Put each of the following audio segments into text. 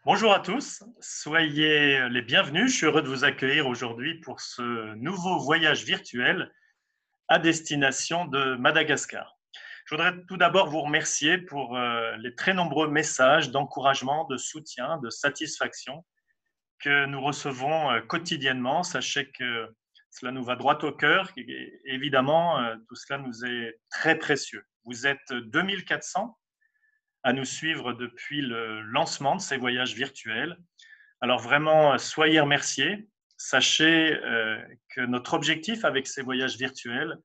Bonjour à tous, soyez les bienvenus. Je suis heureux de vous accueillir aujourd'hui pour ce nouveau voyage virtuel à destination de Madagascar. Je voudrais tout d'abord vous remercier pour les très nombreux messages d'encouragement, de soutien, de satisfaction que nous recevons quotidiennement. Sachez que cela nous va droit au cœur et évidemment, tout cela nous est très précieux. Vous êtes 2400 à nous suivre depuis le lancement de ces voyages virtuels. Alors vraiment, soyez remerciés. Sachez que notre objectif avec ces voyages virtuels,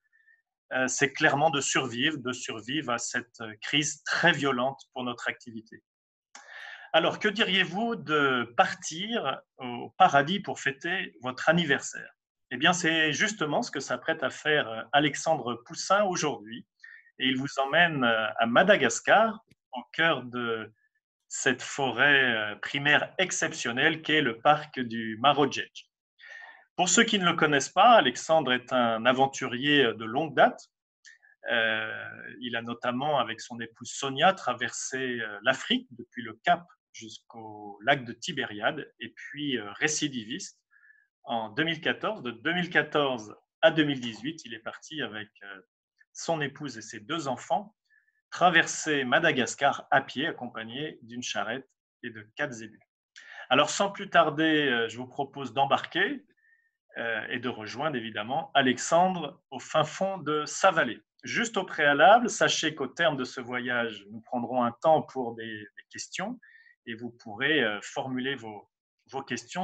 c'est clairement de survivre à cette crise très violente pour notre activité. Alors, que diriez-vous de partir au paradis pour fêter votre anniversaire? Eh bien, c'est justement ce que s'apprête à faire Alexandre Poussin aujourd'hui. Et il vous emmène à Madagascar, au cœur de cette forêt primaire exceptionnelle qu'est le parc du Marojej. Pour ceux qui ne le connaissent pas, Alexandre est un aventurier de longue date. Il a notamment, avec son épouse Sonia, traversé l'Afrique depuis le Cap jusqu'au lac de Tibériade, et puis récidiviste. En 2014, de 2014 à 2018, il est parti avec son épouse et ses deux enfants traverser Madagascar à pied, accompagné d'une charrette et de 4 zébus. Alors, sans plus tarder, je vous propose d'embarquer et de rejoindre évidemment Alexandre au fin fond de sa vallée. Juste au préalable, sachez qu'au terme de ce voyage, nous prendrons un temps pour des questions et vous pourrez formuler vos questions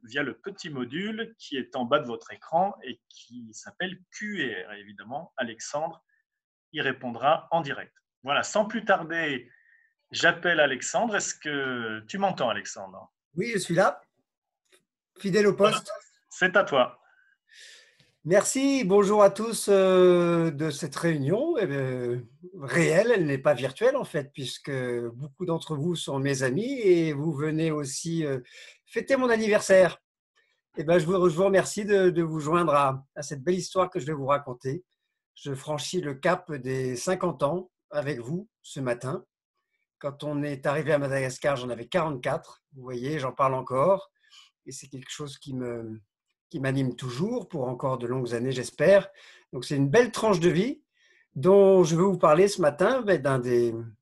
via le petit module qui est en bas de votre écran et qui s'appelle QR. Et évidemment, Alexandre y répondra en direct. Voilà, sans plus tarder, j'appelle Alexandre. Est-ce que tu m'entends, Alexandre? Oui, je suis là, fidèle au Voilà, poste. c'est à toi. Merci, bonjour à tous de cette réunion réelle. Elle n'est pas virtuelle en fait, puisque beaucoup d'entre vous sont mes amis et vous venez aussi fêter mon anniversaire. Je vous remercie de vous joindre à cette belle histoire que je vais vous raconter. Je franchis le cap des 50 ans avec vous ce matin. Quand on est arrivé à Madagascar, j'en avais 44. Vous voyez, j'en parle encore. Et c'est quelque chose qui m'anime toujours pour encore de longues années, j'espère. Donc, c'est une belle tranche de vie dont je veux vous parler ce matin d'une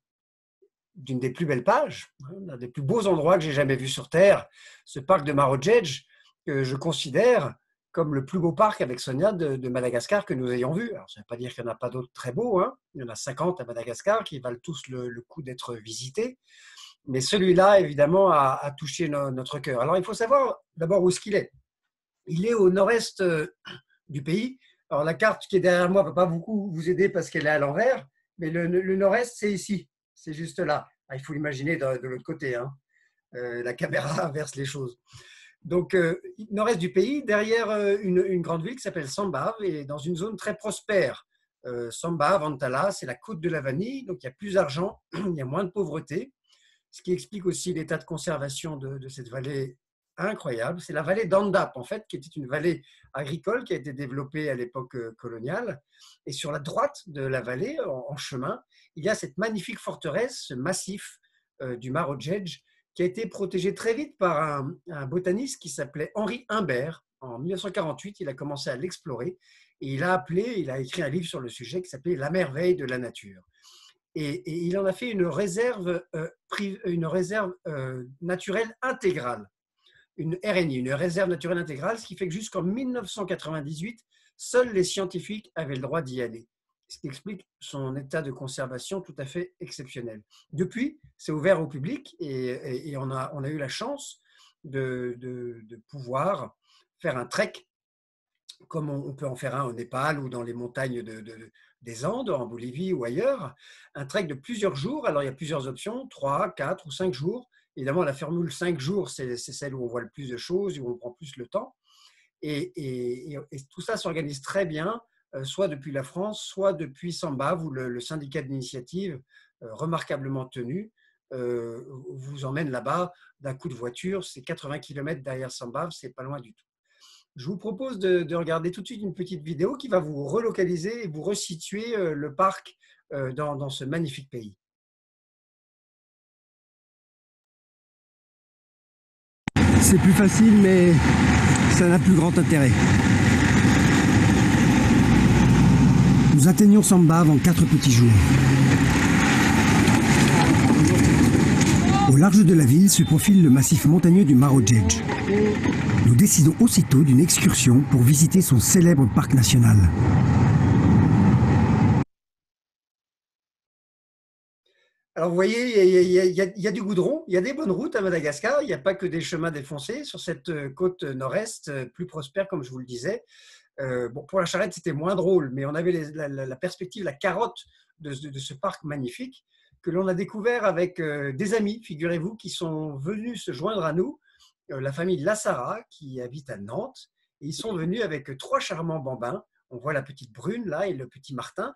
des plus belles pages, d'un des plus beaux endroits que j'ai jamais vu sur Terre, ce parc de Marojej, que je considère comme le plus beau parc avec Sonia de Madagascar que nous ayons vu. Alors, ça ne veut pas dire qu'il n'y en a pas d'autres très beaux, hein. Il y en a 50 à Madagascar qui valent tous le coup d'être visités. Mais celui-là, évidemment, a touché notre cœur. Alors, il faut savoir d'abord où est-ce qu'il est. Il est au nord-est du pays. Alors, la carte qui est derrière moi ne peut pas beaucoup vous aider parce qu'elle est à l'envers, mais le nord-est, c'est ici. C'est juste là. Ah, il faut imaginer de l'autre côté, hein. La caméra inverse les choses. Donc, nord-est du pays, derrière une grande ville qui s'appelle Sambave, et dans une zone très prospère. Sambave, Antala, c'est la côte de la vanille, donc il y a plus d'argent, il y a moins de pauvreté, ce qui explique aussi l'état de conservation de cette vallée incroyable. C'est la vallée d'Andap, en fait, qui était une vallée agricole qui a été développée à l'époque coloniale. Et sur la droite de la vallée, en chemin, il y a cette magnifique forteresse, ce massif du Marojej, qui a été protégé très vite par un botaniste qui s'appelait Henri Humbert. En 1948, il a commencé à l'explorer et il a écrit un livre sur le sujet qui s'appelait La merveille de la nature. Et il en a fait une réserve naturelle intégrale, une RNI, une réserve naturelle intégrale, ce qui fait que jusqu'en 1998, seuls les scientifiques avaient le droit d'y aller, ce qui explique son état de conservation tout à fait exceptionnel. Depuis, c'est ouvert au public et on a eu la chance de pouvoir faire un trek comme on peut en faire un au Népal ou dans les montagnes des Andes, en Bolivie ou ailleurs, un trek de plusieurs jours. Alors, il y a plusieurs options, 3, 4 ou 5 jours. Évidemment, la formule 5 jours, c'est celle où on voit le plus de choses, où on prend plus le temps. Et tout ça s'organise très bien, soit depuis la France, soit depuis Sambave, où le syndicat d'initiative, remarquablement tenu, vous emmène là-bas d'un coup de voiture. C'est 80 km derrière Sambave, c'est pas loin du tout. Je vous propose de regarder tout de suite une petite vidéo qui va vous relocaliser et vous resituer le parc dans ce magnifique pays. C'est plus facile, mais ça n'a plus grand intérêt. Nous atteignons Sambave en 4 petits jours. Au large de la ville se profile le massif montagneux du Marojej. Nous décidons aussitôt d'une excursion pour visiter son célèbre parc national. Alors vous voyez, il y a du goudron, il y a des bonnes routes à Madagascar, il n'y a pas que des chemins défoncés sur cette côte nord-est, plus prospère comme je vous le disais. Bon, pour la charrette, c'était moins drôle, mais on avait la perspective, la carotte de ce parc magnifique que l'on a découvert avec des amis, figurez-vous, qui sont venus se joindre à nous, la famille Lassara, qui habite à Nantes. Et ils sont venus avec 3 charmants bambins. On voit la petite Brune, là, et le petit Martin.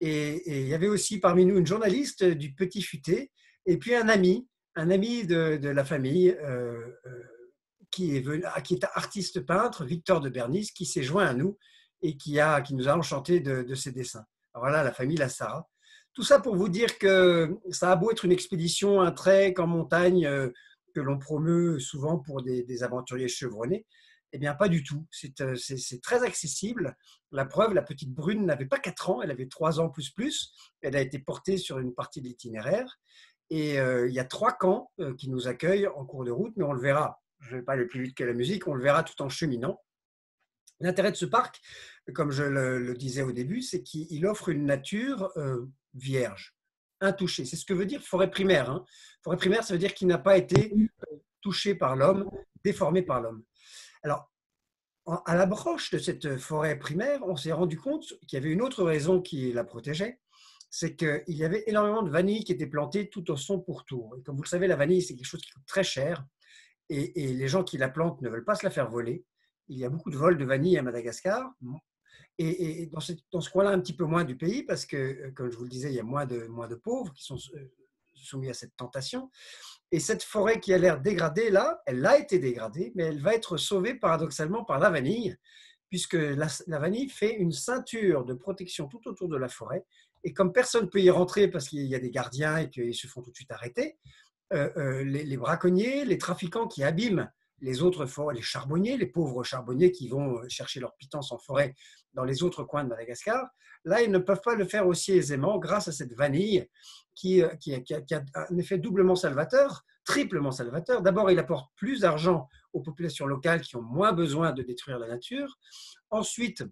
Et il y avait aussi parmi nous une journaliste du Petit Futé, et puis un ami de la famille, qui est artiste peintre, Victor de Bernis, qui s'est joint à nous et qui nous a enchantés de ses dessins. Alors voilà, la famille Lassara. Tout ça pour vous dire que ça a beau être une expédition, un trek en montagne que l'on promeut souvent pour des aventuriers chevronnés, eh bien pas du tout. C'est très accessible. La preuve, la petite Brune n'avait pas 4 ans, elle avait 3 ans plus. Elle a été portée sur une partie de l'itinéraire. Et il y a 3 camps qui nous accueillent en cours de route, mais on le verra. Je ne vais pas aller plus vite que la musique, on le verra tout en cheminant. L'intérêt de ce parc, comme je le disais au début, c'est qu'il offre une nature vierge, intouchée. C'est ce que veut dire forêt primaire. Hein. Forêt primaire, ça veut dire qu'il n'a pas été touché par l'homme, déformé par l'homme. Alors, à l'approche de cette forêt primaire, on s'est rendu compte qu'il y avait une autre raison qui la protégeait, c'est qu'il y avait énormément de vanilles qui étaient plantées tout au son pourtour. Et comme vous le savez, la vanille, c'est quelque chose qui coûte très cher, et les gens qui la plantent ne veulent pas se la faire voler. Il y a beaucoup de vols de vanille à Madagascar, et dans ce coin-là, un petit peu moins du pays, parce que, comme je vous le disais, il y a moins de pauvres qui sont soumis à cette tentation. Et cette forêt qui a l'air dégradée, là, elle a été dégradée, mais elle va être sauvée paradoxalement par la vanille, puisque la vanille fait une ceinture de protection tout autour de la forêt. Et comme personne ne peut y rentrer parce qu'il y a des gardiens et qu'ils se font tout de suite arrêter, les braconniers, les trafiquants qui abîment les autres forêts, les charbonniers, les pauvres charbonniers qui vont chercher leur pitance en forêt dans les autres coins de Madagascar, là, ils ne peuvent pas le faire aussi aisément grâce à cette vanille qui a un effet doublement salvateur, triplement salvateur. D'abord, il apporte plus d'argent aux populations locales qui ont moins besoin de détruire la nature. Ensuite,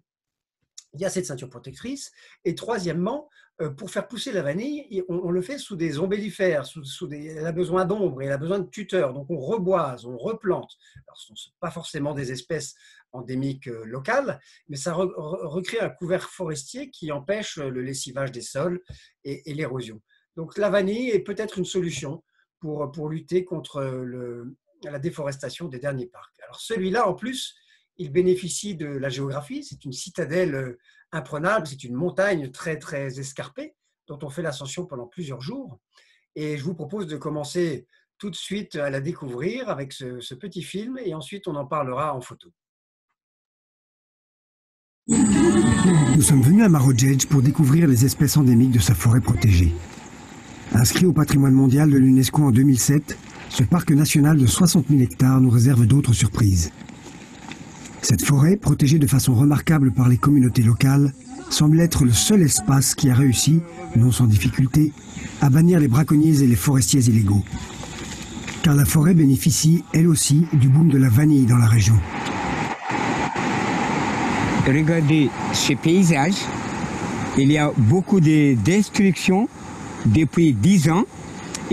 il y a cette ceinture protectrice. Et troisièmement, pour faire pousser la vanille, on le fait sous des ombellifères, elle a besoin d'ombre, elle a besoin de tuteurs. Donc on reboise, on replante. Alors, ce ne sont pas forcément des espèces endémiques locales, mais ça recrée un couvert forestier qui empêche le lessivage des sols et l'érosion. Donc la vanille est peut-être une solution pour lutter contre la déforestation des derniers parcs. Alors celui-là, en plus, il bénéficie de la géographie. C'est une citadelle imprenable, c'est une montagne très, très escarpée dont on fait l'ascension pendant plusieurs jours. Et je vous propose de commencer tout de suite à la découvrir avec ce petit film et ensuite on en parlera en photo. Nous sommes venus à Marojej pour découvrir les espèces endémiques de sa forêt protégée. Inscrit au patrimoine mondial de l'UNESCO en 2007, ce parc national de 60 000 hectares nous réserve d'autres surprises. Cette forêt, protégée de façon remarquable par les communautés locales, semble être le seul espace qui a réussi, non sans difficulté, à bannir les braconniers et les forestiers illégaux. Car la forêt bénéficie, elle aussi, du boom de la vanille dans la région. Regardez ce paysage, il y a beaucoup de destruction depuis 10 ans.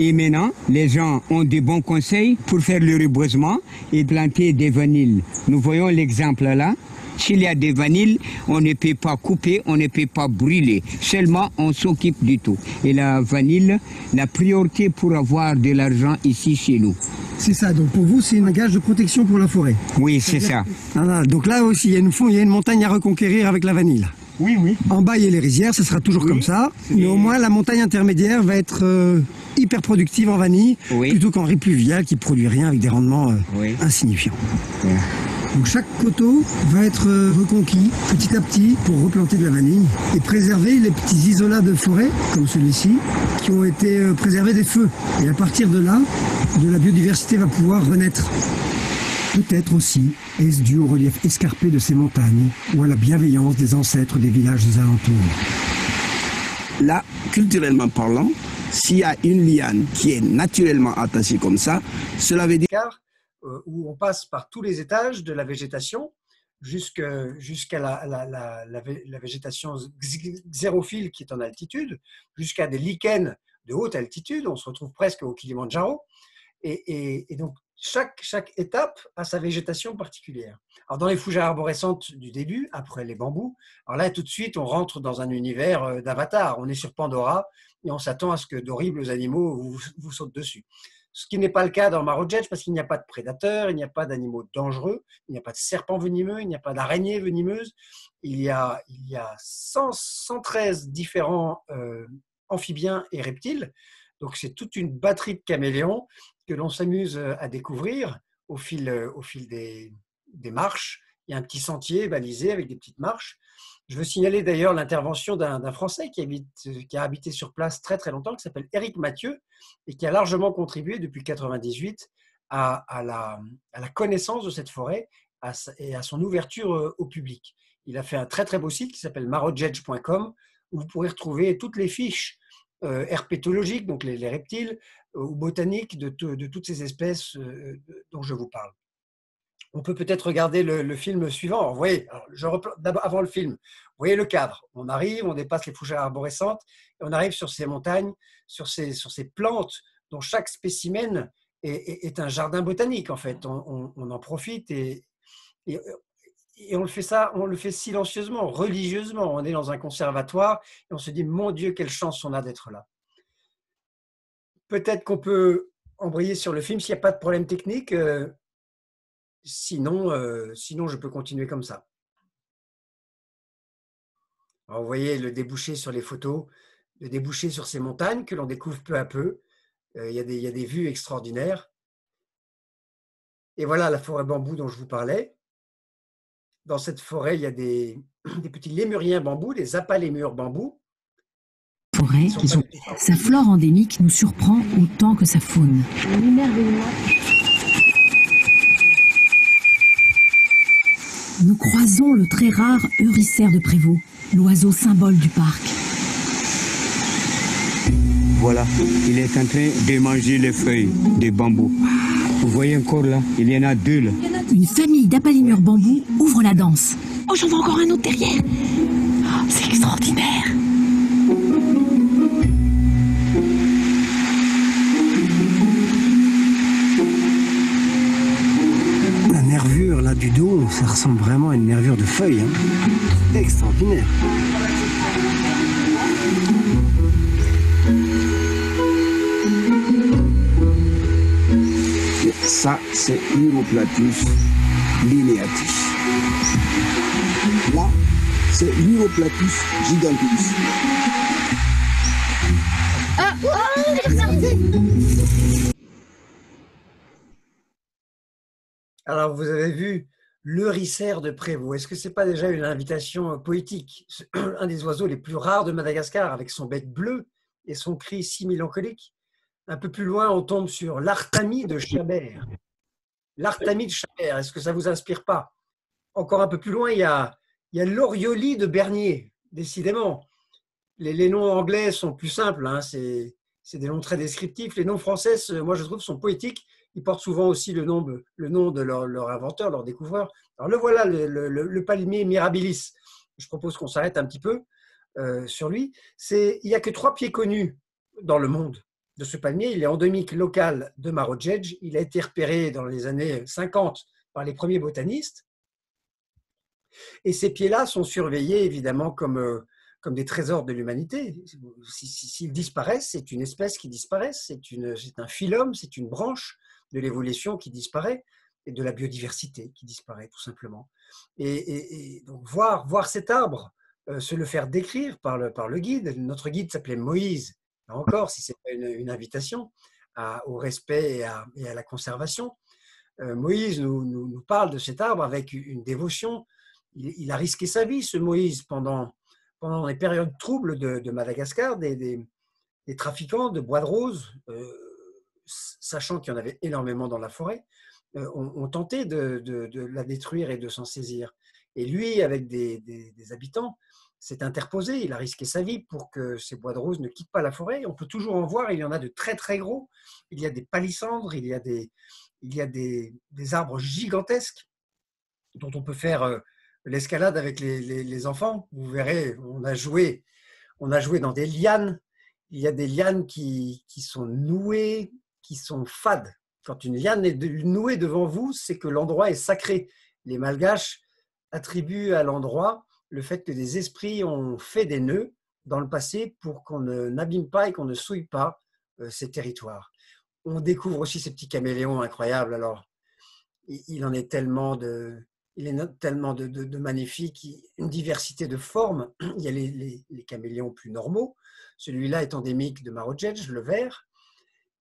Et maintenant, les gens ont de bons conseils pour faire le reboisement et planter des vanilles. Nous voyons l'exemple là. S'il y a des vanilles, on ne peut pas couper, on ne peut pas brûler. Seulement, on s'occupe du tout. Et la vanille, la priorité pour avoir de l'argent ici chez nous. C'est ça, donc pour vous, c'est un gage de protection pour la forêt. Oui, c'est ça. Voilà, donc là aussi, il y a une montagne à reconquérir avec la vanille. Oui, oui. En bas, il y a les rizières, ça sera toujours comme ça. Mais au moins, la montagne intermédiaire va être hyper productive en vanille, plutôt qu'en riz pluvial qui ne produit rien avec des rendements insignifiants. Oui. Donc chaque coteau va être reconquis petit à petit pour replanter de la vanille et préserver les petits isolats de forêt, comme celui-ci, qui ont été préservés des feux. Et à partir de là, de la biodiversité va pouvoir renaître. Peut-être aussi est-ce dû au relief escarpé de ces montagnes ou à la bienveillance des ancêtres des villages des alentours. Là, culturellement parlant, s'il y a une liane qui est naturellement attachée comme ça, cela veut dire... Où on passe par tous les étages de la végétation jusqu'à la végétation xérophile qui est en altitude, jusqu'à des lichens de haute altitude, on se retrouve presque au Kilimandjaro. Et donc, chaque étape a sa végétation particulière. Alors, dans les fougères arborescentes du début, après les bambous, alors là, tout de suite, on rentre dans un univers d'avatar. On est sur Pandora et on s'attend à ce que d'horribles animaux vous sautent dessus. Ce qui n'est pas le cas dans Marojejj parce qu'il n'y a pas de prédateurs, il n'y a pas d'animaux dangereux, il n'y a pas de serpents venimeux, il n'y a pas d'araignées venimeuses. Il y a 113 différents amphibiens et reptiles. Donc, c'est toute une batterie de caméléons que l'on s'amuse à découvrir au fil des marches. Il y a un petit sentier balisé avec des petites marches. Je veux signaler d'ailleurs l'intervention d'un Français qui a habité sur place très très longtemps, qui s'appelle Éric Mathieu, et qui a largement contribué depuis 1998 à la connaissance de cette forêt et à son ouverture au public. Il a fait un très très beau site qui s'appelle marojejj.com où vous pourrez retrouver toutes les fiches herpétologiques, donc les reptiles, ou botaniques de toutes ces espèces dont je vous parle. On peut peut-être regarder le film suivant. Alors, vous voyez, d'abord, avant le film, vous voyez le cadre. On arrive, on dépasse les fougères arborescentes et on arrive sur ces montagnes, sur ces plantes dont chaque spécimen est un jardin botanique en fait. On en profite et on le fait silencieusement, religieusement. On est dans un conservatoire et on se dit, mon Dieu, quelle chance on a d'être là. Peut-être qu'on peut embrayer sur le film s'il n'y a pas de problème technique. Sinon, je peux continuer comme ça. Alors, vous voyez le débouché sur les photos, le débouché sur ces montagnes que l'on découvre peu à peu. Il y a des vues extraordinaires. Et voilà la forêt bambou dont je vous parlais. Dans cette forêt, il y a des petits lémuriens bambous, des apalémures bambous. Forêt, sa flore endémique nous surprend autant que sa faune. Nous croisons le très rare Eurysère de Prévost, l'oiseau symbole du parc. Voilà, il est en train de manger les feuilles des bambous. Vous voyez encore là, il y en a deux là. Une famille d'apalémures bambous ouvre la danse. Oh, j'en vois encore un autre derrière. Oh, c'est extraordinaire. La nervure là du dos, ça ressemble vraiment à une nervure de feuille. Hein. Extraordinaire. Ça, c'est Uroplatus lineatus. Là, c'est Uroplatus giganteus. Alors, vous avez vu l'Eurysère de Prévost. Est-ce que ce n'est pas déjà une invitation poétique? Un des oiseaux les plus rares de Madagascar, avec son bec bleu et son cri si mélancolique. Un peu plus loin, on tombe sur l'Artamie de Chabert. L'Artamie de Chabert, est-ce que ça ne vous inspire pas? Encore un peu plus loin, il y a l'Orioli de Bernier, décidément. Les noms anglais sont plus simples, hein, c'est des noms très descriptifs. Les noms français, moi je trouve, sont poétiques. Ils portent souvent aussi le nom de leur inventeur, leur découvreur. Alors le voilà, le palmier mirabilis. Je propose qu'on s'arrête un petit peu sur lui. Il n'y a que 3 pieds connus dans le monde de ce palmier. Il est endémique local de Marojejj. Il a été repéré dans les années 50 par les premiers botanistes. Et ces pieds-là sont surveillés évidemment comme des trésors de l'humanité. S'ils disparaissent, c'est une espèce qui disparaît, c'est un phylum, c'est une branche de l'évolution qui disparaît et de la biodiversité qui disparaît tout simplement. Et donc voir cet arbre, se le faire décrire par le guide. Notre guide s'appelait Moïse. Là encore, si ce n'est pas une invitation au respect et à la conservation. Moïse nous parle de cet arbre avec une dévotion. Il a risqué sa vie, ce Moïse, pendant les périodes troubles de Madagascar, des trafiquants de bois de rose, sachant qu'il y en avait énormément dans la forêt. ont tenté de la détruire et de s'en saisir. Et lui, avec des habitants, s'est interposé, il a risqué sa vie pour que ces bois de rose ne quittent pas la forêt. On peut toujours en voir, il y en a de très très gros. Il y a des palissandres, il y a des arbres gigantesques dont on peut faire l'escalade avec les enfants. Vous verrez, on a joué dans des lianes. Il y a des lianes qui sont nouées, qui sont fades. Quand une liane est nouée devant vous, c'est que l'endroit est sacré. Les Malgaches attribuent à l'endroit le fait que des esprits ont fait des nœuds dans le passé pour qu'on n'abîme pas et qu'on ne souille pas ces territoires. On découvre aussi ces petits caméléons incroyables. Alors, il en est tellement de magnifiques, une diversité de formes. Il y a les caméléons plus normaux. Celui-là est endémique de Marojej, le vert.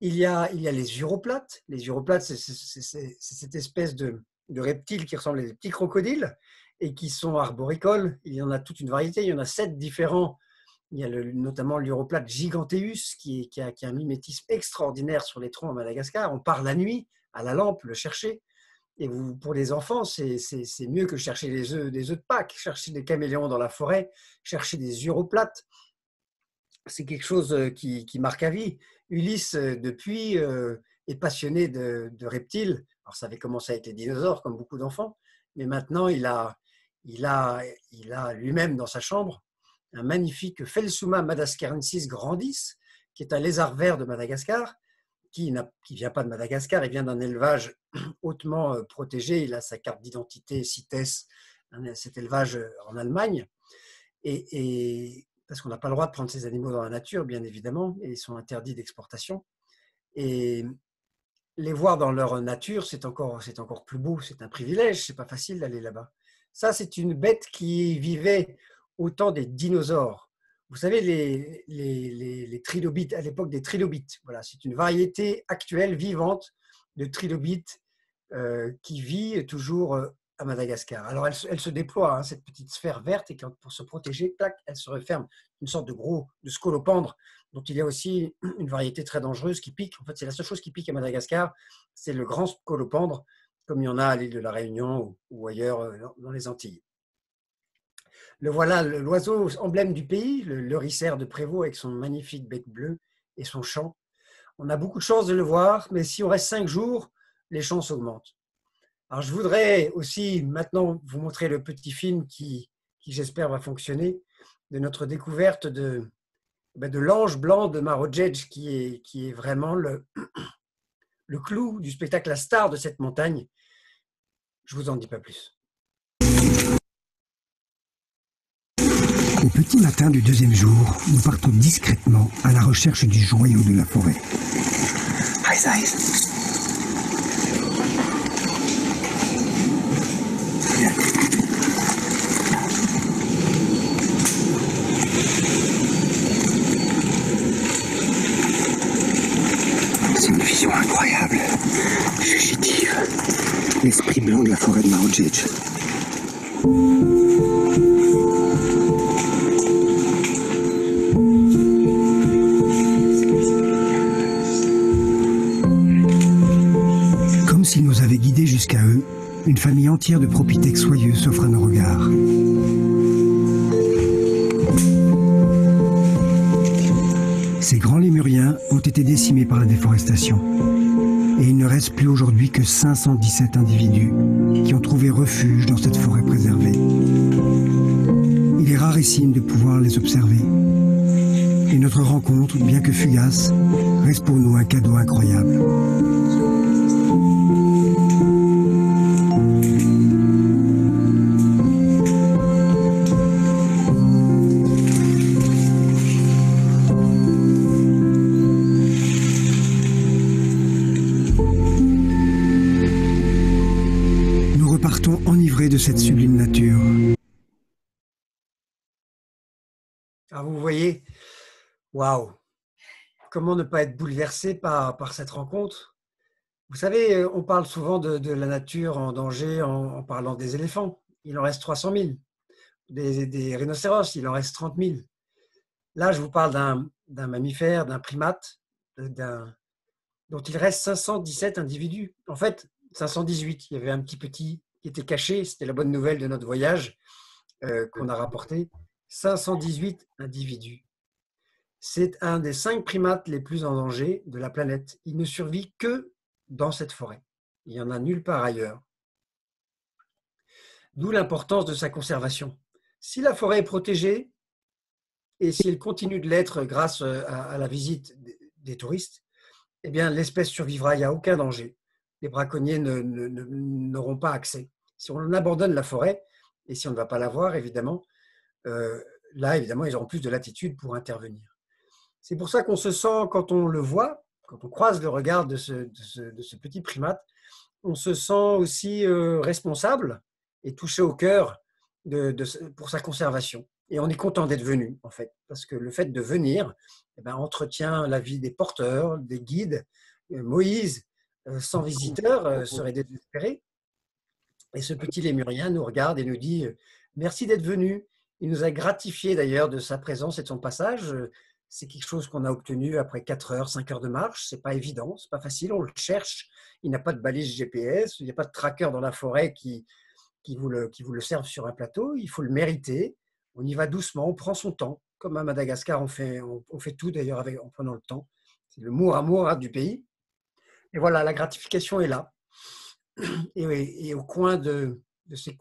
Il y a les uroplates. Les uroplates, c'est cette espèce de reptiles qui ressemblent à des petits crocodiles et qui sont arboricoles. Il y en a toute une variété. Il y en a 7 différents. Il y a notamment l'uroplate giganteus qui a un mimétisme extraordinaire sur les troncs à Madagascar. On part la nuit à la lampe le chercher. Et pour les enfants, c'est mieux que chercher des œufs de Pâques, chercher des caméléons dans la forêt, chercher des uroplates. C'est quelque chose qui marque à vie. Ulysse, depuis, est passionné de reptiles. Alors, ça avait commencé avec les dinosaures, comme beaucoup d'enfants, mais maintenant, il a lui-même dans sa chambre un magnifique Phelsuma madagascarensis grandis, qui est un lézard vert de Madagascar, qui ne vient pas de Madagascar, il vient d'un élevage hautement protégé. Il a sa carte d'identité CITES, cet élevage en Allemagne. Et parce qu'on n'a pas le droit de prendre ces animaux dans la nature, bien évidemment, et ils sont interdits d'exportation. Et les voir dans leur nature, c'est encore plus beau, c'est un privilège, c'est pas facile d'aller là-bas. Ça, c'est une bête qui vivait au temps des dinosaures. Vous savez, les trilobites, à l'époque des trilobites, voilà, c'est une variété actuelle, vivante, de trilobites qui vit toujours à Madagascar. Alors, elle se déploie, hein, cette petite sphère verte, et pour se protéger, tac, elle se referme. Une sorte de scolopendre, dont il y a aussi une variété très dangereuse qui pique. En fait, c'est la seule chose qui pique à Madagascar, c'est le grand scolopendre, comme il y en a à l'île de la Réunion ou ailleurs dans les Antilles. Le voilà, l'oiseau emblème du pays, le loricère de Prévost avec son magnifique bec bleu et son chant. On a beaucoup de chance de le voir, mais si on reste 5 jours, les chances augmentent. Alors, je voudrais aussi maintenant vous montrer le petit film qui j'espère, va fonctionner, de notre découverte de l'ange blanc de Marojej, qui est vraiment le clou du spectacle, la star de cette montagne. Je ne vous en dis pas plus. Au petit matin du 2e jour, nous partons discrètement à la recherche du joyau de la forêt. C'est une vision incroyable, fugitive. L'esprit blanc de la forêt de Marojej. Comme s'ils nous avaient guidés jusqu'à eux, une famille entière de propithèques soyeux s'offre à nos regards. Ces grands lémuriens ont été décimés par la déforestation. Et il ne reste plus aujourd'hui que 517 individus qui ont trouvé refuge dans cette forêt préservée. Il est rarissime de pouvoir les observer. Et notre rencontre, bien que fugace, reste pour nous un cadeau incroyable. De cette sublime nature. Alors vous voyez, waouh, comment ne pas être bouleversé par cette rencontre? Vous savez, on parle souvent de la nature en danger en parlant des éléphants. Il en reste 300 000. Des rhinocéros, il en reste 30 000. Là, je vous parle d'un mammifère, d'un primate, dont il reste 517 individus. En fait, 518, il y avait un petit qui était caché, c'était la bonne nouvelle de notre voyage qu'on a rapporté. 518 individus. C'est un des 5 primates les plus en danger de la planète. Il ne survit que dans cette forêt. Il n'y en a nulle part ailleurs. D'où l'importance de sa conservation. Si la forêt est protégée, et si elle continue de l'être grâce à la visite des touristes, eh bien l'espèce survivra, il n'y a aucun danger. Les braconniers n'auront pas accès. Si on abandonne la forêt, et si on ne va pas la voir, évidemment, là, évidemment, ils auront plus de latitude pour intervenir. C'est pour ça qu'on se sent, quand on le voit, quand on croise le regard de ce petit primate, on se sent aussi responsable et touché au cœur pour sa conservation. Et on est content d'être venu, en fait, parce que le fait de venir entretient la vie des porteurs, des guides. Moïse, sans visiteurs, serait désespéré. Et ce petit lémurien nous regarde et nous dit « Merci d'être venu ». Il nous a gratifié d'ailleurs de sa présence et de son passage. C'est quelque chose qu'on a obtenu après 4 heures, 5 heures de marche. Ce n'est pas évident, ce n'est pas facile, on le cherche. Il n'y a pas de balise GPS, il n'y a pas de tracker dans la forêt qui vous le serve sur un plateau. Il faut le mériter. On y va doucement, on prend son temps. Comme à Madagascar, on fait tout d'ailleurs en prenant le temps. C'est le mot amour du pays. Et voilà, la gratification est là. Et au coin de ces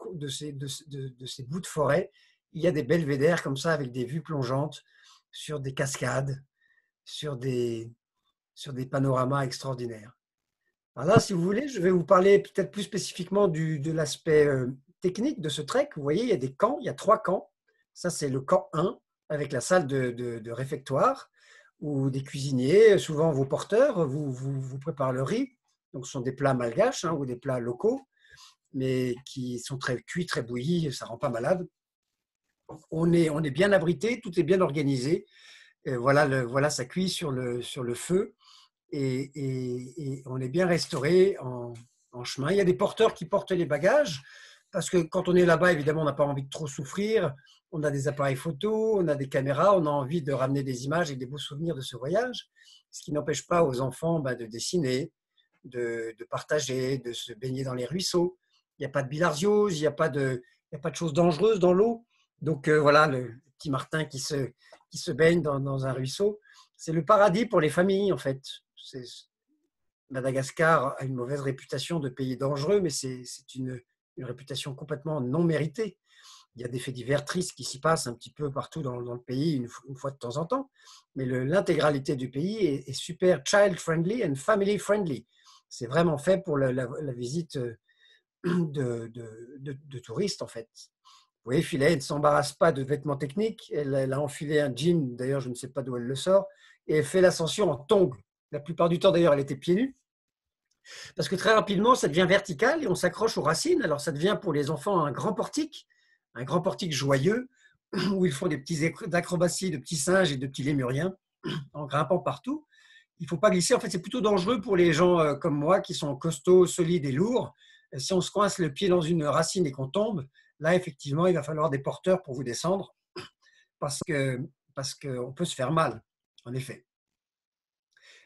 bouts de forêt, il y a des belvédères comme ça avec des vues plongeantes sur des cascades, sur des panoramas extraordinaires. Alors là, si vous voulez, je vais vous parler peut-être plus spécifiquement de l'aspect technique de ce trek. Vous voyez, il y a des camps, il y a 3 camps. Ça, c'est le camp 1 avec la salle de réfectoire où des cuisiniers, souvent vos porteurs, vous préparent le riz. Donc, ce sont des plats malgaches ou des plats locaux, mais qui sont très cuits, très bouillis, ça ne rend pas malade. On est bien abrité, tout est bien organisé. Voilà, ça cuit sur le feu et on est bien restauré en chemin. Il y a des porteurs qui portent les bagages parce que quand on est là-bas, évidemment, on n'a pas envie de trop souffrir. On a des appareils photo, on a des caméras, on a envie de ramener des images et des beaux souvenirs de ce voyage, ce qui n'empêche pas aux enfants de dessiner, de partager, de se baigner dans les ruisseaux. Il n'y a pas de bilharziose, il n'y a pas de choses dangereuses dans l'eau. Donc voilà, le petit Martin qui se baigne dans un ruisseau, c'est le paradis pour les familles en fait. Madagascar a une mauvaise réputation de pays dangereux, mais c'est une réputation complètement non méritée. Il y a des faits divers tristes qui s'y passent un petit peu partout dans le pays, une fois de temps en temps, mais l'intégralité du pays est super child-friendly and family-friendly. C'est vraiment fait pour la visite de touristes, en fait. Vous voyez, Philae ne s'embarrasse pas de vêtements techniques. Elle a enfilé un jean, d'ailleurs, je ne sais pas d'où elle le sort, et elle fait l'ascension en tongs. La plupart du temps, d'ailleurs, elle était pieds nus. Parce que très rapidement, ça devient vertical et on s'accroche aux racines. Alors, ça devient pour les enfants un grand portique joyeux, où ils font des petits acrobaties de petits singes et de petits lémuriens en grimpant partout. Il ne faut pas glisser. En fait, c'est plutôt dangereux pour les gens comme moi qui sont costauds, solides et lourds. Si on se coince le pied dans une racine et qu'on tombe, là, effectivement, il va falloir des porteurs pour vous descendre parce qu'on peut se faire mal, en effet.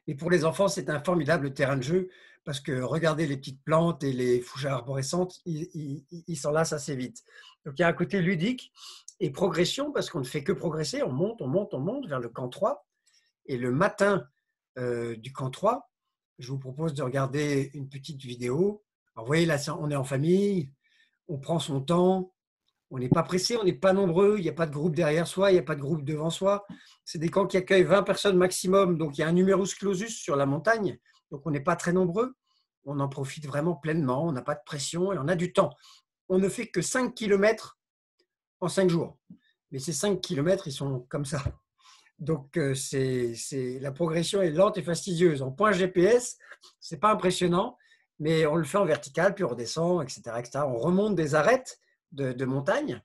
Mais pour les enfants, c'est un formidable terrain de jeu parce que regardez les petites plantes et les fougères arborescentes, ils s'en lassent assez vite. Donc, il y a un côté ludique et progression parce qu'on ne fait que progresser. On monte vers le camp 3. Et le matin du camp 3, je vous propose de regarder une petite vidéo. Alors, vous voyez, là, on est en famille, on prend son temps, on n'est pas pressé, on n'est pas nombreux, il n'y a pas de groupe derrière soi, il n'y a pas de groupe devant soi. C'est des camps qui accueillent 20 personnes maximum, donc il y a un numerus clausus sur la montagne, donc on n'est pas très nombreux. On en profite vraiment pleinement, on n'a pas de pression et on a du temps. On ne fait que 5 km en 5 jours. Mais ces 5 km, ils sont comme ça. Donc, la progression est lente et fastidieuse. En point GPS, ce n'est pas impressionnant, mais on le fait en vertical, puis on redescend, etc., etc. On remonte des arêtes de montagne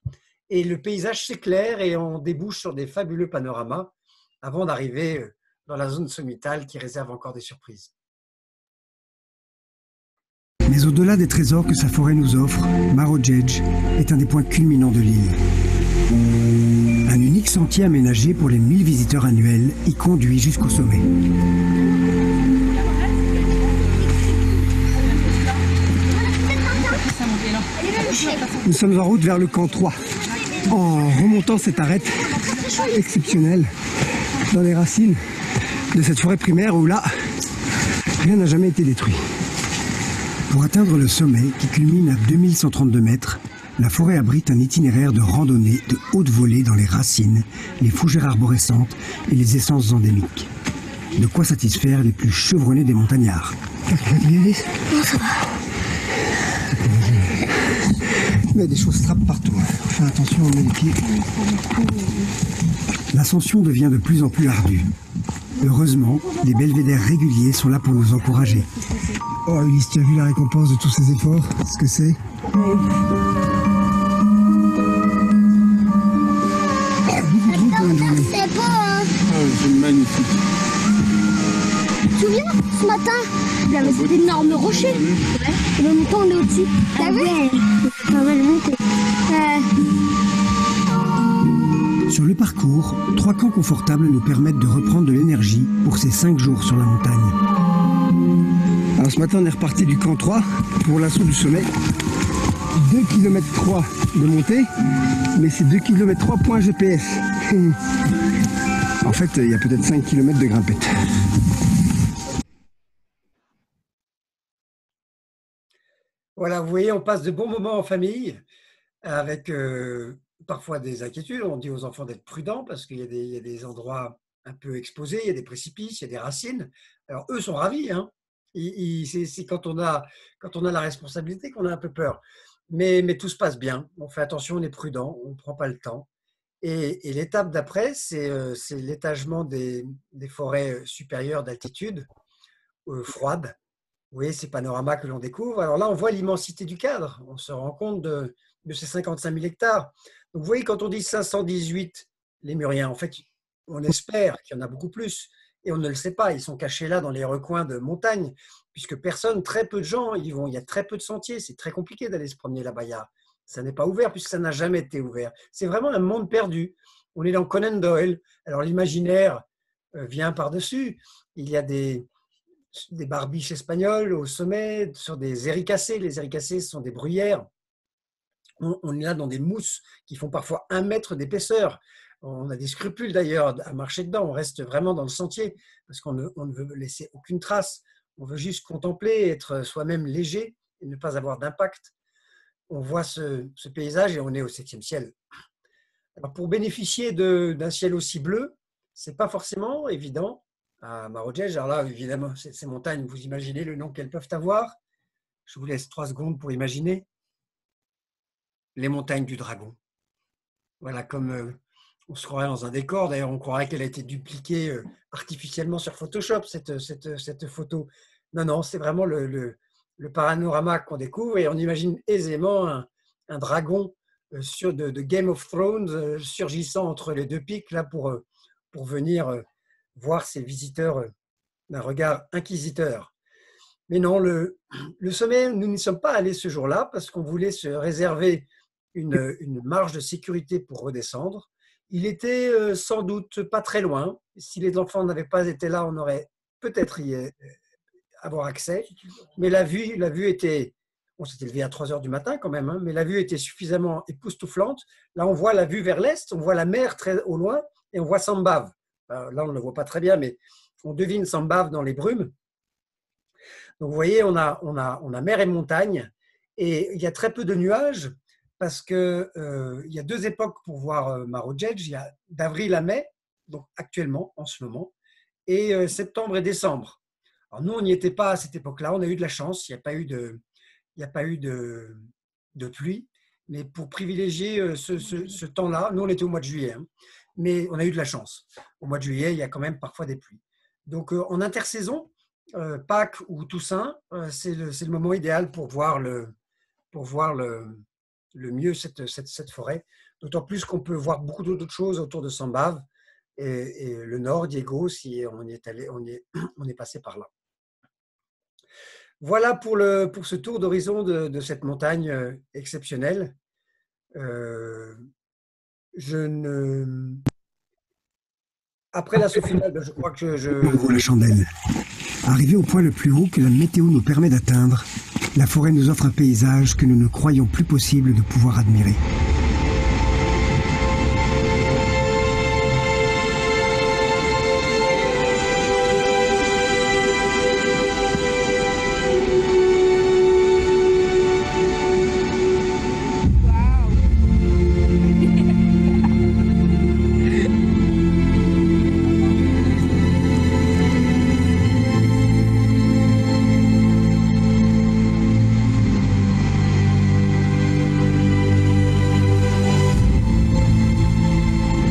et le paysage s'éclaire et on débouche sur des fabuleux panoramas avant d'arriver dans la zone sommitale qui réserve encore des surprises. Mais au-delà des trésors que sa forêt nous offre, Marojejy est un des points culminants de l'île. Un unique sentier aménagé pour les 1000 visiteurs annuels y conduit jusqu'au sommet. Nous sommes en route vers le camp 3. En remontant cette arête exceptionnelle dans les racines de cette forêt primaire où là, rien n'a jamais été détruit. Pour atteindre le sommet qui culmine à 2132 mètres, la forêt abrite un itinéraire de randonnée de haute volée dans les racines, les fougères arborescentes et les essences endémiques. De quoi satisfaire les plus chevronnés des montagnards. Non, ça va. Il y a des choses trappent partout. Fais attention, on met les pieds. L'ascension devient de plus en plus ardue. Heureusement, des belvédères réguliers sont là pour nous encourager. Oh Ulysse, tu as vu la récompense de tous ces efforts? Ce que c'est? C'est beau, hein? C'est magnifique. Tu te souviens, ce matin, il y avait cet énorme rocher. Ouais. Et le montant, on est au-dessus. T'as vu? Pas mal monté. Sur le parcours, 3 camps confortables nous permettent de reprendre de l'énergie pour ces 5 jours sur la montagne. Alors ce matin, on est reparti du camp 3 pour l'assaut du sommet. 2 km 3 de montée, mais c'est 2 km 3 point GPS. En fait, il y a peut-être 5 km de grimpette. Voilà, vous voyez, on passe de bons moments en famille avec parfois des inquiétudes. On dit aux enfants d'être prudents parce qu'il y a des endroits un peu exposés, il y a des précipices, il y a des racines. Alors eux sont ravis, hein. C'est quand on a la responsabilité qu'on a un peu peur. Mais tout se passe bien. On fait attention, on est prudent, on ne prend pas le temps. Et l'étape d'après, c'est l'étagement des forêts supérieures d'altitude, froides. Vous voyez ces panoramas que l'on découvre. Alors là, on voit l'immensité du cadre. On se rend compte de ces 55 000 hectares. Donc vous voyez, quand on dit 518 lémuriens, en fait, on espère qu'il y en a beaucoup plus. Et on ne le sait pas. Ils sont cachés là dans les recoins de montagne, puisque très peu de gens y vont. Il y a très peu de sentiers. C'est très compliqué d'aller se promener là-bas. Ça n'est pas ouvert puisque ça n'a jamais été ouvert. C'est vraiment un monde perdu. On est dans Conan Doyle. Alors l'imaginaire vient par-dessus. Il y a des barbiches espagnoles au sommet, sur des éricacées. Les éricacées sont des bruyères. On est là dans des mousses qui font parfois 1 mètre d'épaisseur. On a des scrupules d'ailleurs à marcher dedans. On reste vraiment dans le sentier parce qu'on ne veut laisser aucune trace. On veut juste contempler, être soi-même léger et ne pas avoir d'impact. On voit ce paysage et on est au 7e ciel. Alors pour bénéficier d'un ciel aussi bleu, ce n'est pas forcément évident à Marojej. Alors là, évidemment, ces montagnes, vous imaginez le nom qu'elles peuvent avoir. Je vous laisse 3 secondes pour imaginer. Les montagnes du Dragon. Voilà, comme on se croirait dans un décor. D'ailleurs, on croirait qu'elle a été dupliquée artificiellement sur Photoshop, cette photo. Non, c'est vraiment le panorama qu'on découvre et on imagine aisément un dragon de Game of Thrones surgissant entre les 2 pics là pour venir voir ses visiteurs d'un regard inquisiteur. Mais non, le sommet, nous n'y sommes pas allés ce jour-là parce qu'on voulait se réserver une marge de sécurité pour redescendre. Il était sans doute pas très loin. Si les enfants n'avaient pas été là, on aurait peut-être y avoir accès. Mais la vue était... On s'était levé à 3 heures du matin quand même, hein, mais la vue était suffisamment époustouflante. Là, on voit la vue vers l'est, on voit la mer très au loin et on voit Sambave. Là, on ne le voit pas très bien, mais on devine Sambave dans les brumes. Donc, vous voyez, on a mer et montagne et il y a très peu de nuages parce qu'il y a 2 époques pour voir Marojej. Il y a d'avril à mai, donc actuellement, en ce moment, et septembre et décembre. Alors, nous, on n'y était pas à cette époque-là. On a eu de la chance. Il n'y a pas eu de pluie. Mais pour privilégier ce temps-là, nous, on était au mois de juillet. Hein, mais on a eu de la chance. Au mois de juillet, il y a quand même parfois des pluies. Donc, en intersaison, Pâques ou Toussaint, c'est le moment idéal pour voir le mieux cette forêt. D'autant plus qu'on peut voir beaucoup d'autres choses autour de Sambave et le nord, Diego, si on est passé par là. Voilà pour ce tour d'horizon de cette montagne exceptionnelle. Après l'assaut final, je crois que On voit la chandelle. Arrivé au point le plus haut que la météo nous permet d'atteindre, la forêt nous offre un paysage que nous ne croyons plus possible de pouvoir admirer.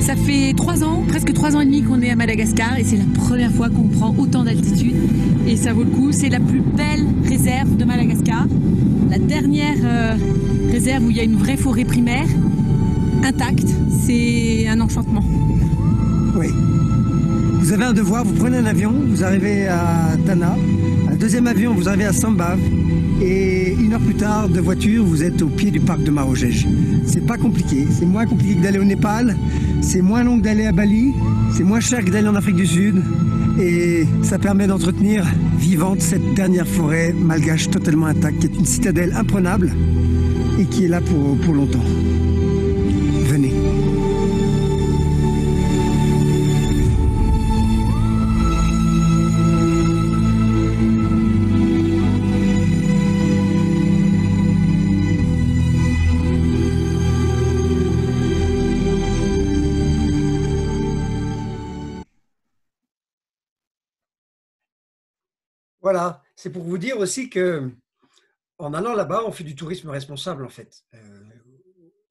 Ça fait 3 ans, presque 3 ans et demi qu'on est à Madagascar et c'est la première fois qu'on prend autant d'altitude et ça vaut le coup. C'est la plus belle réserve de Madagascar, la dernière réserve où il y a une vraie forêt primaire intacte. C'est un enchantement. Oui. Vous avez un devoir, vous prenez un avion, vous arrivez à Tana, un deuxième avion, vous arrivez à Sambave, et 1 heure plus tard, de voiture, vous êtes au pied du parc de Marojej. C'est pas compliqué, c'est moins compliqué que d'aller au Népal, c'est moins long que d'aller à Bali, c'est moins cher que d'aller en Afrique du Sud, et ça permet d'entretenir vivante cette dernière forêt malgache totalement intacte, qui est une citadelle imprenable, et qui est là pour longtemps. Venez. Voilà, c'est pour vous dire aussi que en allant là-bas, on fait du tourisme responsable en fait.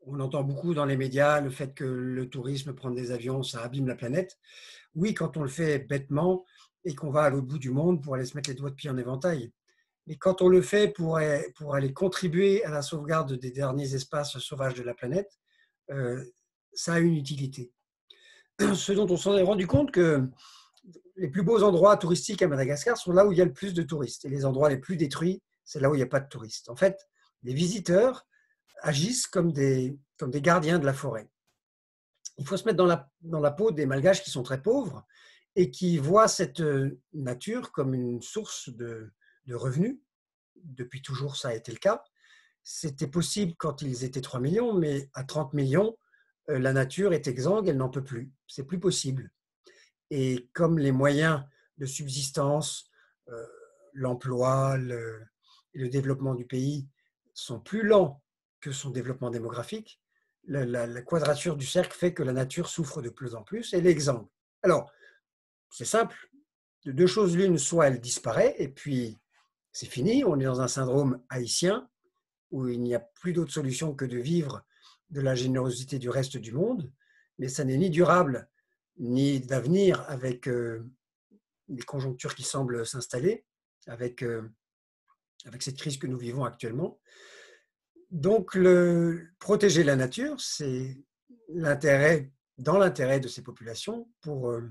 On entend beaucoup dans les médias le fait que le tourisme, prendre des avions, ça abîme la planète. Oui, quand on le fait bêtement et qu'on va à l'autre bout du monde pour aller se mettre les doigts de pied en éventail. Mais quand on le fait pour aller contribuer à la sauvegarde des derniers espaces sauvages de la planète, ça a une utilité. Ce dont on s'en est rendu compte que les plus beaux endroits touristiques à Madagascar sont là où il y a le plus de touristes. Et les endroits les plus détruits, c'est là où il n'y a pas de touristes. En fait, les visiteurs agissent comme des gardiens de la forêt. Il faut se mettre dans la peau des Malgaches qui sont très pauvres et qui voient cette nature comme une source de revenus. Depuis toujours, ça a été le cas. C'était possible quand ils étaient 3 millions, mais à 30 millions, la nature est exsangue, elle n'en peut plus. C'est plus possible. Et comme les moyens de subsistance, l'emploi, le développement du pays sont plus lents que son développement démographique, la quadrature du cercle fait que la nature souffre de plus en plus et elle est exsangue. Alors, c'est simple, de 2 choses l'une, soit elle disparaît et puis c'est fini, on est dans un syndrome haïtien où il n'y a plus d'autre solution que de vivre de la générosité du reste du monde, mais ça n'est ni durable ni d'avenir avec les conjonctures qui semblent s'installer, avec cette crise que nous vivons actuellement. Donc, protéger la nature, c'est dans l'intérêt de ces populations pour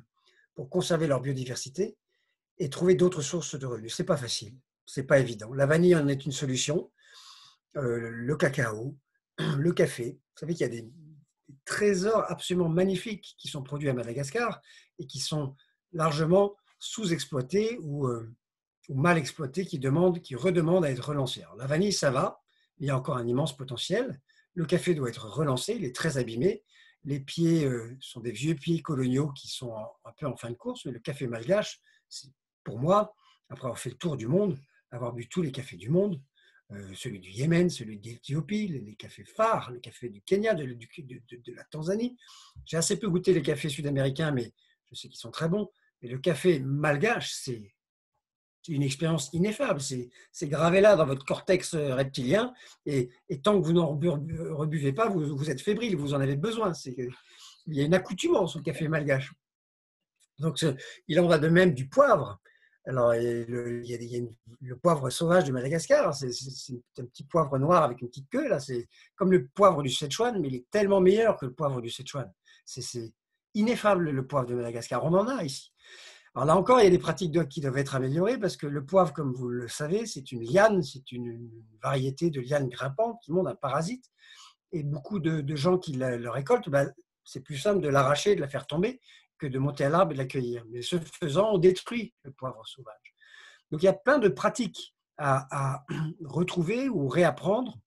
conserver leur biodiversité et trouver d'autres sources de revenus. Ce n'est pas facile, ce n'est pas évident. La vanille en est une solution, le cacao, le café. Vous savez qu'il y a des trésors absolument magnifiques qui sont produits à Madagascar et qui sont largement sous-exploités ou mal exploités, qui redemandent à être relancés. Alors, la vanille, ça va, il y a encore un immense potentiel. Le café doit être relancé, il est très abîmé. Les pieds sont des vieux pieds coloniaux qui sont un peu en fin de course, mais le café malgache, c'est pour moi, après avoir fait le tour du monde, avoir bu tous les cafés du monde, celui du Yémen, celui d'Éthiopie, les cafés phares, le café du Kenya, de la Tanzanie. J'ai assez peu goûté les cafés sud-américains, mais je sais qu'ils sont très bons. Mais le café malgache, c'est une expérience ineffable. C'est gravé là dans votre cortex reptilien. Et tant que vous n'en rebuvez pas, vous êtes fébrile, vous en avez besoin. Il y a une accoutumance au café malgache. Donc, il en va de même du poivre. Alors, il y a le poivre sauvage de Madagascar, c'est un petit poivre noir avec une petite queue, là, c'est comme le poivre du Sichuan, mais il est tellement meilleur que le poivre du Sichuan. C'est ineffable le poivre de Madagascar, on en a ici. Alors là encore, il y a des pratiques qui doivent être améliorées parce que le poivre, comme vous le savez, c'est une liane, c'est une variété de liane grimpante qui monte un parasite. Et beaucoup de gens qui le récoltent, c'est plus simple de l'arracher, de la faire tomber, que de monter à l'arbre et de l'accueillir. Mais ce faisant, on détruit le poivre sauvage. Donc il y a plein de pratiques à retrouver ou réapprendre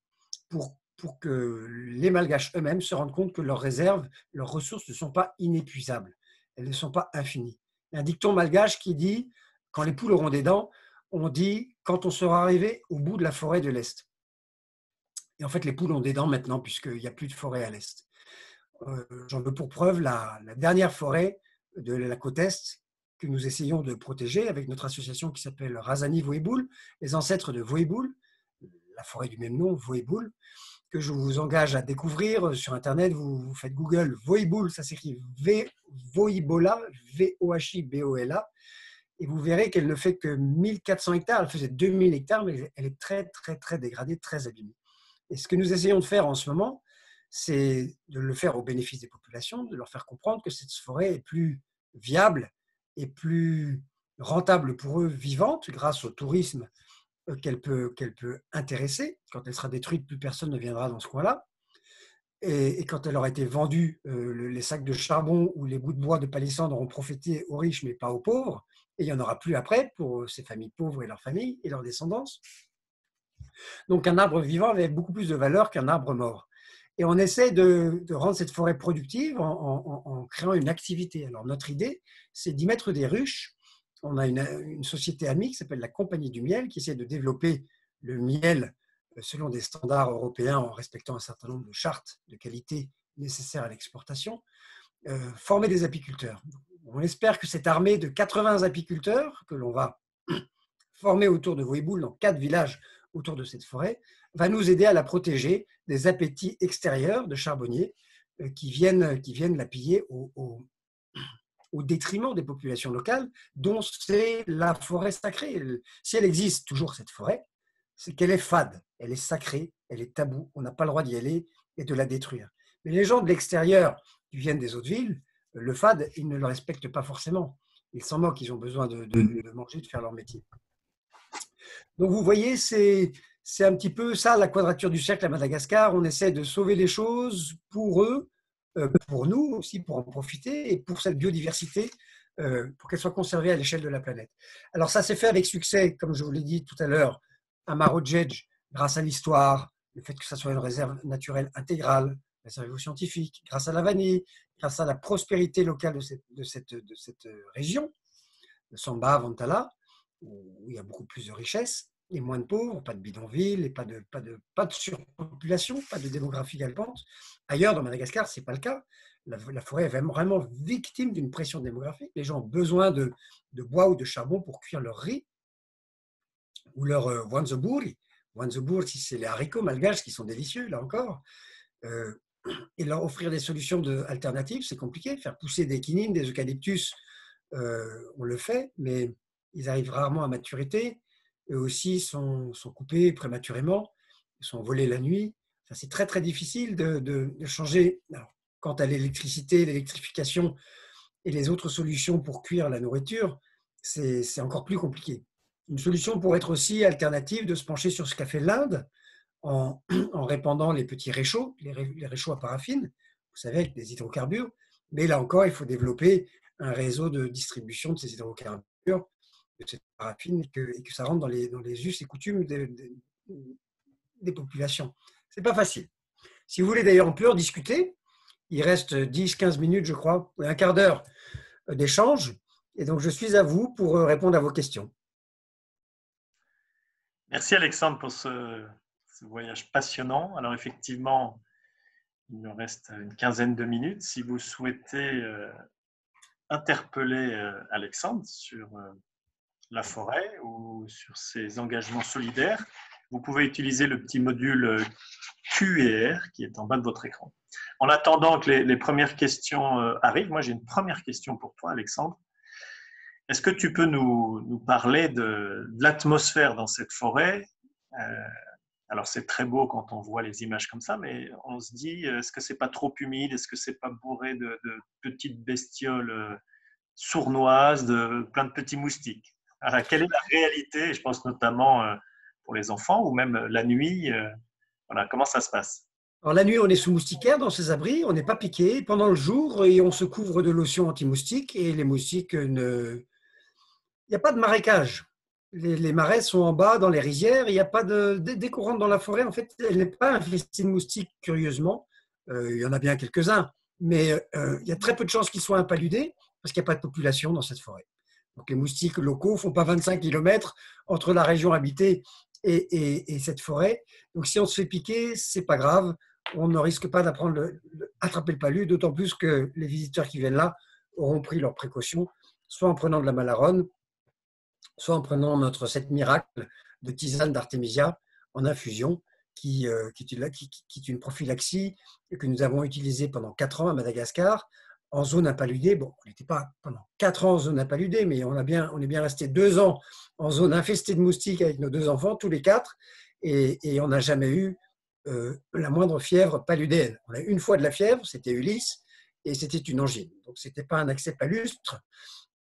pour que les Malgaches eux-mêmes se rendent compte que leurs réserves, leurs ressources ne sont pas inépuisables, elles ne sont pas infinies. Il y a un dicton malgache qui dit, quand les poules auront des dents, on dit quand on sera arrivé au bout de la forêt de l'Est. Et en fait, les poules ont des dents maintenant puisqu'il n'y a plus de forêt à l'Est. J'en veux pour preuve la dernière forêt de la côte Est que nous essayons de protéger avec notre association qui s'appelle Razani Voéboul, les ancêtres de Voéboul, la forêt du même nom, Voéboul, que je vous engage à découvrir sur Internet. Vous faites Google Voéboul, ça s'écrit Voibola, V-O-H-I-B-O-L-A, et vous verrez qu'elle ne fait que 1400 hectares, elle faisait 2000 hectares, mais elle est très, très, très dégradée, très abîmée. Et ce que nous essayons de faire en ce moment, c'est de le faire au bénéfice des populations, de leur faire comprendre que cette forêt est plus viable et plus rentable pour eux vivante grâce au tourisme qu'elle peut intéresser. Quand elle sera détruite, plus personne ne viendra dans ce coin-là. Et quand elle aura été vendue, les sacs de charbon ou les bouts de bois de palissandre auront profité aux riches mais pas aux pauvres. Et il n'y en aura plus après pour ces familles pauvres et leurs familles et leurs descendants. Donc un arbre vivant avait beaucoup plus de valeur qu'un arbre mort. Et on essaie de rendre cette forêt productive en créant une activité. Alors notre idée, c'est d'y mettre des ruches. On a une société amie qui s'appelle la Compagnie du Miel, qui essaie de développer le miel selon des standards européens en respectant un certain nombre de chartes de qualité nécessaires à l'exportation, former des apiculteurs. On espère que cette armée de 80 apiculteurs que l'on va former autour de Voéboul dans 4 villages autour de cette forêt, va nous aider à la protéger des appétits extérieurs de charbonniers qui viennent la piller au détriment des populations locales, dont c'est la forêt sacrée. Si elle existe toujours, cette forêt, c'est qu'elle est fade, elle est sacrée, elle est taboue, on n'a pas le droit d'y aller et de la détruire. Mais les gens de l'extérieur qui viennent des autres villes, le fade, ils ne le respectent pas forcément. Ils s'en moquent, ils ont besoin de manger, de faire leur métier. Donc vous voyez, c'est un petit peu ça la quadrature du cercle à Madagascar. On essaie de sauver les choses pour eux, pour nous aussi, pour en profiter et pour cette biodiversité, pour qu'elle soit conservée à l'échelle de la planète. Alors ça s'est fait avec succès, comme je vous l'ai dit tout à l'heure, à Marojej, grâce à l'histoire, le fait que ça soit une réserve naturelle intégrale, réserve scientifique, grâce à la vanille, grâce à la prospérité locale de cette région, de Samba, Vantala, où il y a beaucoup plus de richesses et moins de pauvres, pas de bidonvilles et pas de surpopulation, pas de démographie galopante. Ailleurs, dans Madagascar, ce n'est pas le cas. La forêt est vraiment victime d'une pression démographique. Les gens ont besoin de bois ou de charbon pour cuire leur riz ou leur wanzoburi. Wanzoburi, c'est les haricots malgaches qui sont délicieux, là encore. Et leur offrir des solutions alternatives, c'est compliqué. Faire pousser des quinines, des eucalyptus, on le fait, mais ils arrivent rarement à maturité. Eux aussi sont coupés prématurément, ils sont volés la nuit. Enfin, c'est très, très difficile de changer. Alors, quant à l'électricité, l'électrification et les autres solutions pour cuire la nourriture, c'est encore plus compliqué. Une solution pourrait être aussi alternative de se pencher sur ce qu'a fait l'Inde en répandant les petits réchauds, les réchauds à paraffine, vous savez, avec des hydrocarbures. Mais là encore, il faut développer un réseau de distribution de ces hydrocarbures, de cette paraffine, et que ça rentre dans les us et coutumes des populations. Ce n'est pas facile. Si vous voulez d'ailleurs, on peut en discuter. Il reste 10-15 minutes, je crois, un quart d'heure d'échange. Et donc, je suis à vous pour répondre à vos questions. Merci Alexandre pour ce voyage passionnant. Alors effectivement, il nous reste une quinzaine de minutes. Si vous souhaitez interpeller Alexandre sur la forêt ou sur ses engagements solidaires, vous pouvez utiliser le petit module Q&R qui est en bas de votre écran. En attendant que les premières questions arrivent, moi j'ai une première question pour toi Alexandre. Est-ce que tu peux nous parler de l'atmosphère dans cette forêt? Alors c'est très beau quand on voit les images comme ça, mais on se dit, est-ce que c'est pas trop humide? Est-ce que c'est pas bourré de petites bestioles sournoises, de plein de petits moustiques? Alors, quelle est la réalité? Je pense notamment pour les enfants ou même la nuit. Voilà, comment ça se passe? Alors, la nuit, on est sous moustiquaire dans ces abris, on n'est pas piqué. Pendant le jour, et on se couvre de lotion anti-moustique et les moustiques Il n'y a pas de marécage. Les marais sont en bas, dans les rizières. Il n'y a pas dès qu'on rentre dans la forêt, en fait, elle n'est pas infestée de moustiques, curieusement. Il y en a bien quelques-uns, mais il y a très peu de chances qu'ils soient impaludés parce qu'il n'y a pas de population dans cette forêt. Donc les moustiques locaux ne font pas 25 km entre la région habitée et cette forêt. Donc si on se fait piquer, ce n'est pas grave. On ne risque pas d'attraper le palu, d'autant plus que les visiteurs qui viennent là auront pris leurs précautions, soit en prenant de la malaronne, soit en prenant notre recette miracle de tisane d'artémisia en infusion, qui est une prophylaxie que nous avons utilisée pendant 4 ans à Madagascar, en zone impaludée. Bon, on n'était pas pendant 4 ans en zone impaludée, mais on est bien resté 2 ans en zone infestée de moustiques avec nos 2 enfants, tous les 4, et on n'a jamais eu la moindre fièvre paludéenne. On a eu une fois de la fièvre, c'était Ulysse, et c'était une angine. Donc, ce n'était pas un accès palustre.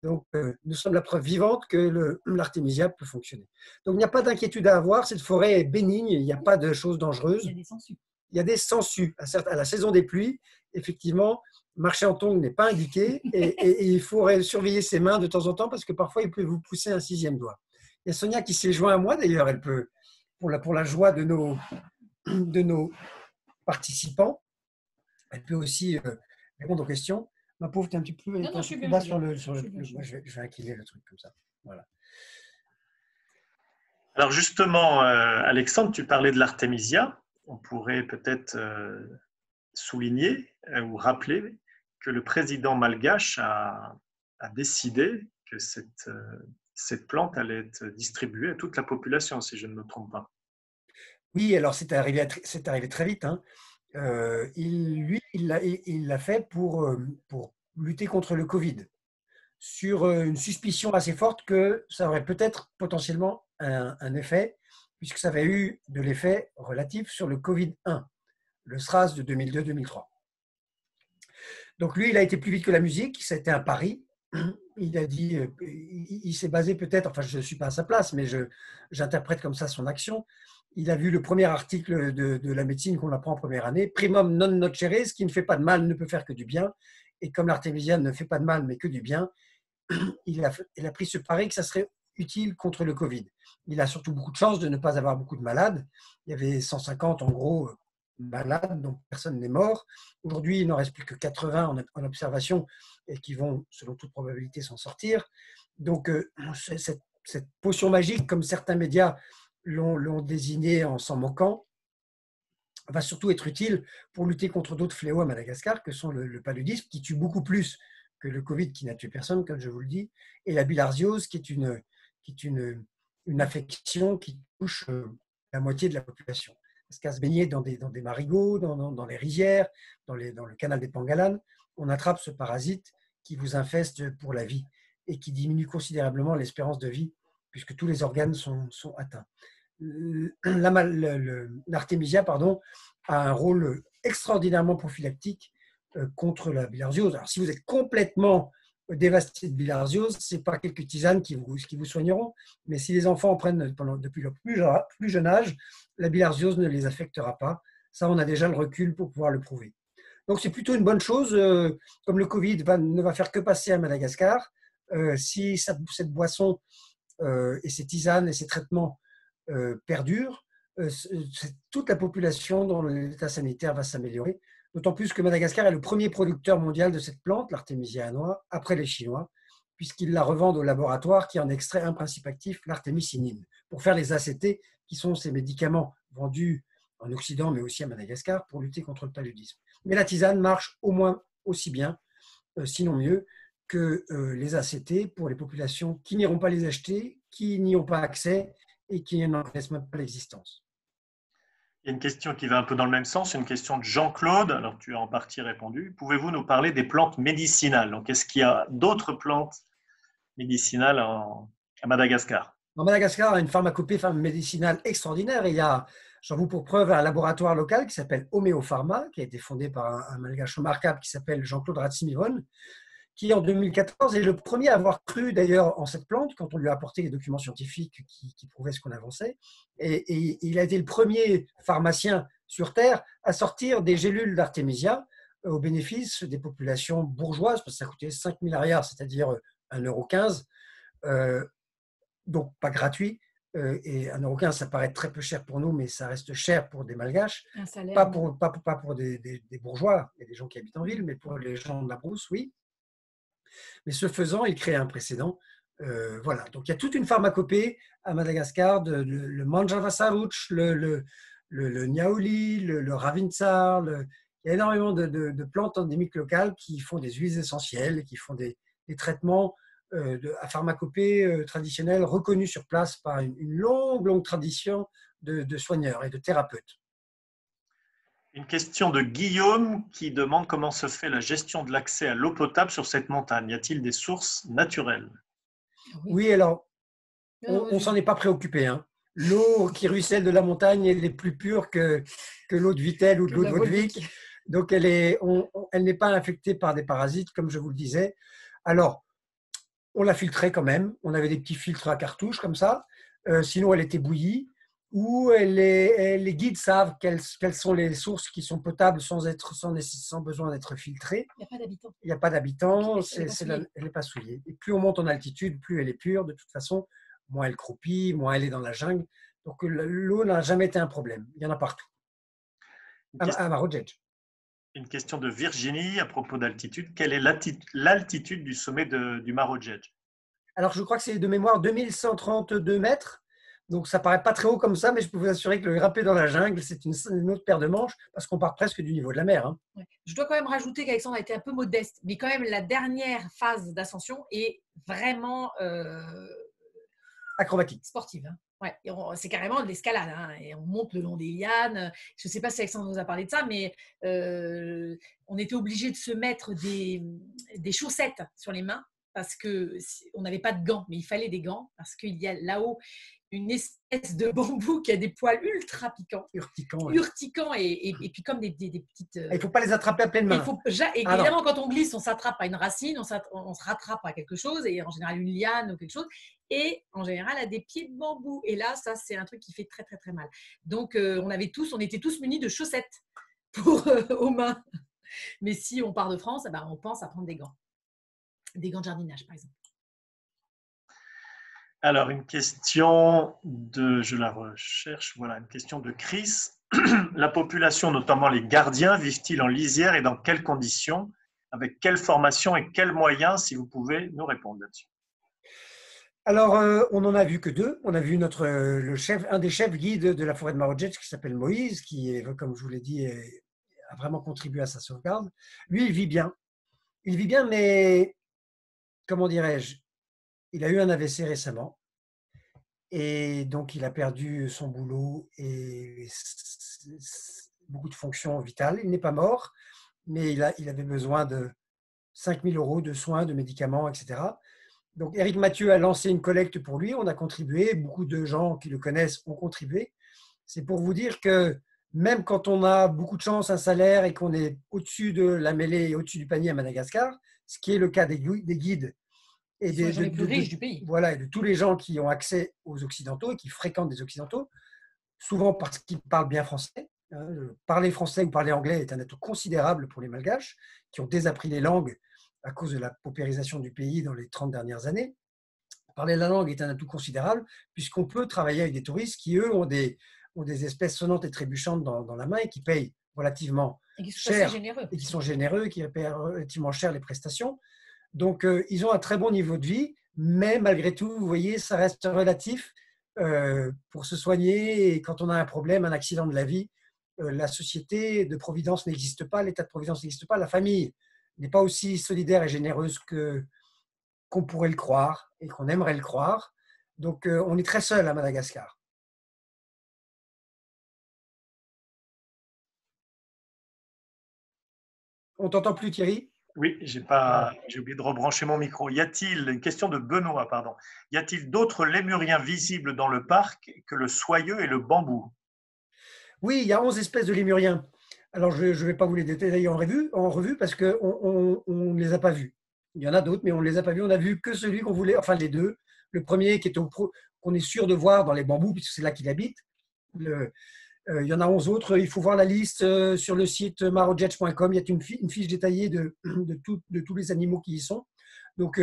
Donc, nous sommes la preuve vivante que l'artémisia peut fonctionner. Donc, il n'y a pas d'inquiétude à avoir. Cette forêt est bénigne. Il n'y a pas de choses dangereuses. Il y a des sangsues. Il y a des sangsues. À la saison des pluies, effectivement, marcher en tongs n'est pas indiqué et il faut surveiller ses mains de temps en temps parce que parfois, il peut vous pousser un 6e doigt. Il y a Sonia qui s'est joint à moi, d'ailleurs. Elle peut, pour la joie de nos participants, elle peut aussi répondre aux questions. Ma pauvre, tu es un petit peu bas sur le. Moi, je vais incliner le truc comme ça. Voilà. Alors justement, Alexandre, tu parlais de l'artémisia. On pourrait peut-être souligner ou rappeler que le président malgache a décidé que cette plante allait être distribuée à toute la population, si je ne me trompe pas. Oui, alors c'est arrivé très vite. Hein. Il l'a fait pour lutter contre le Covid, sur une suspicion assez forte que ça aurait peut-être potentiellement un effet, puisque ça avait eu de l'effet relatif sur le Covid-1, le SRAS de 2002-2003. Donc lui, il a été plus vite que la musique, ça a été un pari. Il a dit, il s'est basé peut-être, enfin je ne suis pas à sa place, mais j'interprète comme ça son action. Il a vu le premier article de la médecine qu'on apprend en première année, primum non nocere, ce qui ne fait pas de mal ne peut faire que du bien. Et comme l'artémisia ne fait pas de mal mais que du bien, il a pris ce pari que ça serait utile contre le Covid. Il a surtout beaucoup de chance de ne pas avoir beaucoup de malades. Il y avait 150 en gros malades, donc personne n'est mort. Aujourd'hui, il n'en reste plus que 80 en observation et qui vont, selon toute probabilité, s'en sortir. Donc, cette potion magique, comme certains médias l'ont désigné en s'en moquant, va surtout être utile pour lutter contre d'autres fléaux à Madagascar, que sont le paludisme, qui tue beaucoup plus que le Covid, qui n'a tué personne, comme je vous le dis, et la bilharziose, qui est une affection qui touche la moitié de la population. Parce qu'à se baigner dans des marigots, dans les rizières, dans le canal des Pangalanes, on attrape ce parasite qui vous infeste pour la vie et qui diminue considérablement l'espérance de vie, puisque tous les organes sont atteints. L'artémisia a un rôle extraordinairement prophylactique contre la bilharziose. Alors, si vous êtes complètement dévasté de bilharziose, ce n'est pas quelques tisanes qui vous soigneront, mais si les enfants en prennent depuis leur plus jeune âge, la bilharziose ne les affectera pas. Ça, on a déjà le recul pour pouvoir le prouver. Donc, c'est plutôt une bonne chose. Comme le Covid ne va faire que passer à Madagascar, si cette boisson et ces tisanes et ces traitements perdurent, toute la population dont l'état sanitaire va s'améliorer. D'autant plus que Madagascar est le premier producteur mondial de cette plante, l'artémisia annua, après les Chinois, puisqu'ils la revendent au laboratoire qui en extrait un principe actif, l'artémisinine, pour faire les ACT, qui sont ces médicaments vendus en Occident, mais aussi à Madagascar, pour lutter contre le paludisme. Mais la tisane marche au moins aussi bien, sinon mieux, que les ACT pour les populations qui n'iront pas les acheter, qui n'y ont pas accès et qui n'en connaissent même pas l'existence. Il y a une question qui va un peu dans le même sens, une question de Jean-Claude. Alors, tu as en partie répondu. Pouvez-vous nous parler des plantes médicinales? Donc, est-ce qu'il y a d'autres plantes médicinales à Madagascar? Madagascar a une pharmacopée médicinale extraordinaire. Et il y a, j'en vous pour preuve, un laboratoire local qui s'appelle Homéopharma, qui a été fondé par un malgache remarquable qui s'appelle Jean-Claude Ratsimiron, qui en 2014 est le premier à avoir cru d'ailleurs en cette plante quand on lui a apporté les documents scientifiques qui prouvaient ce qu'on avançait. Et il a été le premier pharmacien sur Terre à sortir des gélules d'artémisia au bénéfice des populations bourgeoises, parce que ça coûtait 5 000 ariars, c'est-à-dire 1,15 €, donc pas gratuit. Et 1,15 €, ça paraît très peu cher pour nous, mais ça reste cher pour des Malgaches. Un salaire. Pas pour des bourgeois et des gens qui habitent en ville, mais pour les gens de la brousse, oui. Mais ce faisant, il crée un précédent. Voilà. Donc il y a toute une pharmacopée à Madagascar, le Manjavasaruch, le Niaouli, le Ravintsar. Il y a énormément de plantes endémiques locales qui font des huiles essentielles, qui font des traitements à pharmacopée traditionnelle reconnus sur place par une longue tradition de soigneurs et de thérapeutes. Une question de Guillaume qui demande comment se fait la gestion de l'accès à l'eau potable sur cette montagne. Y a-t-il des sources naturelles? Oui, alors, on ne s'en est pas préoccupé. Hein. L'eau qui ruisselle de la montagne, elle est plus pure que l'eau de Vittel ou de l'eau de Vaudevik. Donc, elle n'est pas infectée par des parasites, comme je vous le disais. Alors, on l'a filtrée quand même. On avait des petits filtres à cartouche comme ça. Sinon, elle était bouillie. Ou les guides savent quelles sont les sources qui sont potables sans besoin d'être filtrées. Il n'y a pas d'habitants. Il n'y a pas d'habitants, elle n'est pas souillée. Et plus on monte en altitude, plus elle est pure. De toute façon, moins elle croupit, moins elle est dans la jungle. Donc l'eau n'a jamais été un problème. Il y en a partout. À Marojej. Une question de Virginie à propos d'altitude. Quelle est l'altitude du sommet du Marojej? Alors je crois que c'est de mémoire 2132 mètres. Donc, ça ne paraît pas très haut comme ça, mais je peux vous assurer que le grimper dans la jungle, c'est une autre paire de manches parce qu'on part presque du niveau de la mer. Hein. Ouais. Je dois quand même rajouter qu'Alexandre a été un peu modeste, mais quand même, la dernière phase d'ascension est vraiment acrobatique. Sportive. Hein. Ouais. C'est carrément de l'escalade. Hein. Et on monte le long des lianes. Je ne sais pas si Alexandre nous a parlé de ça, mais on était obligé de se mettre des chaussettes sur les mains parce qu'on n'avait pas de gants, mais il fallait des gants parce qu'il y a là-haut une espèce de bambou qui a des poils ultra piquants. Urticants et puis comme des petites… Il ne faut pas les attraper à pleine main. Évidemment, quand on glisse, on s'attrape à une racine, on se rattrape à quelque chose, et en général une liane ou quelque chose, et en général à des pieds de bambou. Et là, ça, c'est un truc qui fait très, très, très mal. Donc, on était tous munis de chaussettes aux mains. Mais si on part de France, on pense à prendre des gants de jardinage, par exemple. Alors, une question je la recherche, voilà, une question de Chris. La population, notamment les gardiens, vivent-ils en lisière et dans quelles conditions? Avec quelle formation et quels moyens, si vous pouvez nous répondre là-dessus? Alors, on n'en a vu que deux. On a vu un des chefs guides de la forêt de Marojej qui s'appelle Moïse, qui, comme je vous l'ai dit, a vraiment contribué à sa sauvegarde. Lui, il vit bien. Il vit bien, mais comment dirais-je? Il a eu un AVC récemment et donc il a perdu son boulot et beaucoup de fonctions vitales. Il n'est pas mort, mais il avait besoin de 5 000 € de soins, de médicaments, etc. Donc Éric Mathieu a lancé une collecte pour lui, on a contribué, beaucoup de gens qui le connaissent ont contribué. C'est pour vous dire que même quand on a beaucoup de chance, un salaire et qu'on est au-dessus de la mêlée et au-dessus du panier à Madagascar, ce qui est le cas des guides, et les gens les plus riches du pays. Voilà, et de tous les gens qui ont accès aux Occidentaux et qui fréquentent des Occidentaux, souvent parce qu'ils parlent bien français. Parler français ou parler anglais est un atout considérable pour les Malgaches, qui ont désappris les langues à cause de la paupérisation du pays dans les 30 dernières années. Parler la langue est un atout considérable, puisqu'on peut travailler avec des touristes qui, eux, ont des espèces sonnantes et trébuchantes dans la main et qui payent relativement cher et qui sont généreux et qui payent relativement cher les prestations. Donc, ils ont un très bon niveau de vie, mais malgré tout, vous voyez, ça reste relatif pour se soigner. Et quand on a un problème, un accident de la vie, la société de providence n'existe pas, l'état de providence n'existe pas, la famille n'est pas aussi solidaire et généreuse qu'on pourrait le croire et qu'on aimerait le croire. Donc, on est très seul à Madagascar. On t'entend plus, Thierry? Oui, j'ai oublié de rebrancher mon micro. Une question de Benoît, pardon. Y a-t-il d'autres lémuriens visibles dans le parc que le soyeux et le bambou? Oui, il y a 11 espèces de lémuriens. Alors, je ne vais pas vous les détailler en revue parce qu'on ne les a pas vus. Il y en a d'autres, mais on ne les a pas vus. On n'a vu que celui qu'on voulait, enfin les deux. Le premier qu'on est sûr de voir dans les bambous, puisque c'est là qu'il habite. Il y en a 11 autres. Il faut voir la liste sur le site marojej.com. Il y a une fiche détaillée de tous les animaux qui y sont. Donc,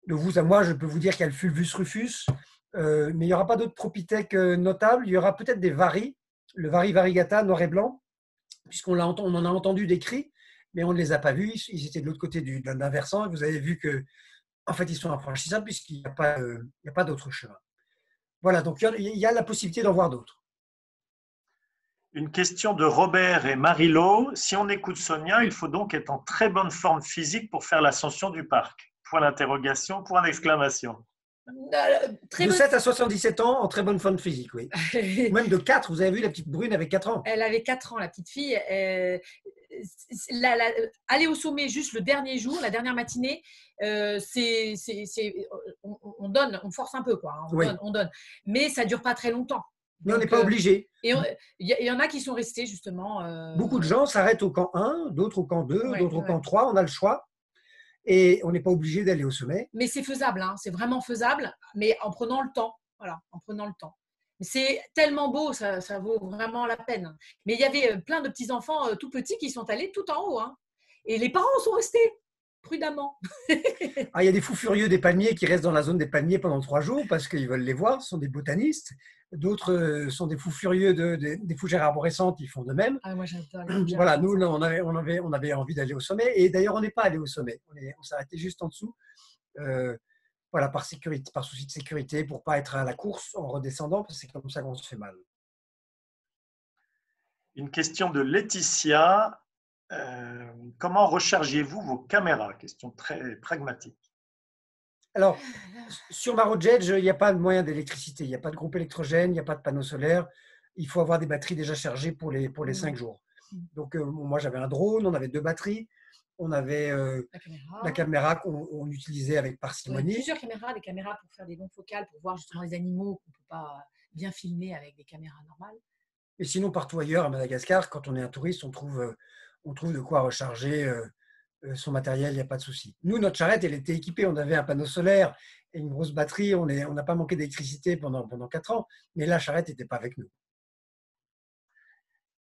De vous à moi, je peux vous dire qu'il y a le Fulvus rufus, mais il n'y aura pas d'autres propithèques notables. Il y aura peut-être des varis, le vari variegata noir et blanc, puisqu'on on en a entendu des cris, mais on ne les a pas vus. Ils étaient de l'autre côté d'un versant, et vous avez vu que, en fait, ils sont infranchissables puisqu'il n'y a pas d'autre chemin. Voilà, donc il y a la possibilité d'en voir d'autres. Une question de Robert et Marie-Lo. Si on écoute Sonia, il faut donc être en très bonne forme physique pour faire l'ascension du parc. Point d'interrogation, point d'exclamation. De 7 à 77 ans, en très bonne forme physique, oui. Même de 4, vous avez vu la petite brune avec 4 ans. Elle avait 4 ans, la petite fille. Aller au sommet juste le dernier jour, la dernière matinée, on donne, on force un peu, quoi. Hein, on donne. Mais ça ne dure pas très longtemps. Mais on n'est pas obligé. Et il y en a qui sont restés, justement. Beaucoup de gens s'arrêtent au camp 1, d'autres au camp 2, d'autres au camp 3. On a le choix. Et on n'est pas obligé d'aller au sommet. Mais c'est faisable, hein, c'est vraiment faisable, mais en prenant le temps. Voilà, en prenant le temps. C'est tellement beau, ça vaut vraiment la peine. Mais il y avait plein de petits-enfants tout petits qui sont allés tout en haut. Hein. Et les parents sont restés prudemment. Il y a des fous furieux des palmiers qui restent dans la zone des palmiers pendant 3 jours parce qu'ils veulent les voir, ce sont des botanistes. D'autres sont des fous furieux des fougères arborescentes, ils font de même. Ah, moi j'adore. Voilà, nous on avait envie d'aller au sommet et d'ailleurs on n'est pas allé au sommet. On s'est arrêté juste en dessous. Voilà, par souci de sécurité, pour ne pas être à la course en redescendant, parce que c'est comme ça qu'on se fait mal. Une question de Laetitia. Comment rechargez-vous vos caméras? Question très pragmatique. Alors, sur Marojej, il n'y a pas de moyen d'électricité, il n'y a pas de groupe électrogène, il n'y a pas de panneau solaire. Il faut avoir des batteries déjà chargées pour les 5 jours. Donc, moi, j'avais un drone, on avait 2 batteries. On avait la caméra qu'on utilisait avec parcimonie. Plusieurs caméras, des caméras pour faire des longues focales, pour voir justement les animaux qu'on ne peut pas bien filmer avec des caméras normales. Et sinon, partout ailleurs, à Madagascar, quand on est un touriste, on trouve de quoi recharger son matériel, il n'y a pas de souci. Nous, notre charrette, elle était équipée, on avait un panneau solaire et une grosse batterie, on n'a pas manqué d'électricité pendant 4 ans, mais la charrette n'était pas avec nous.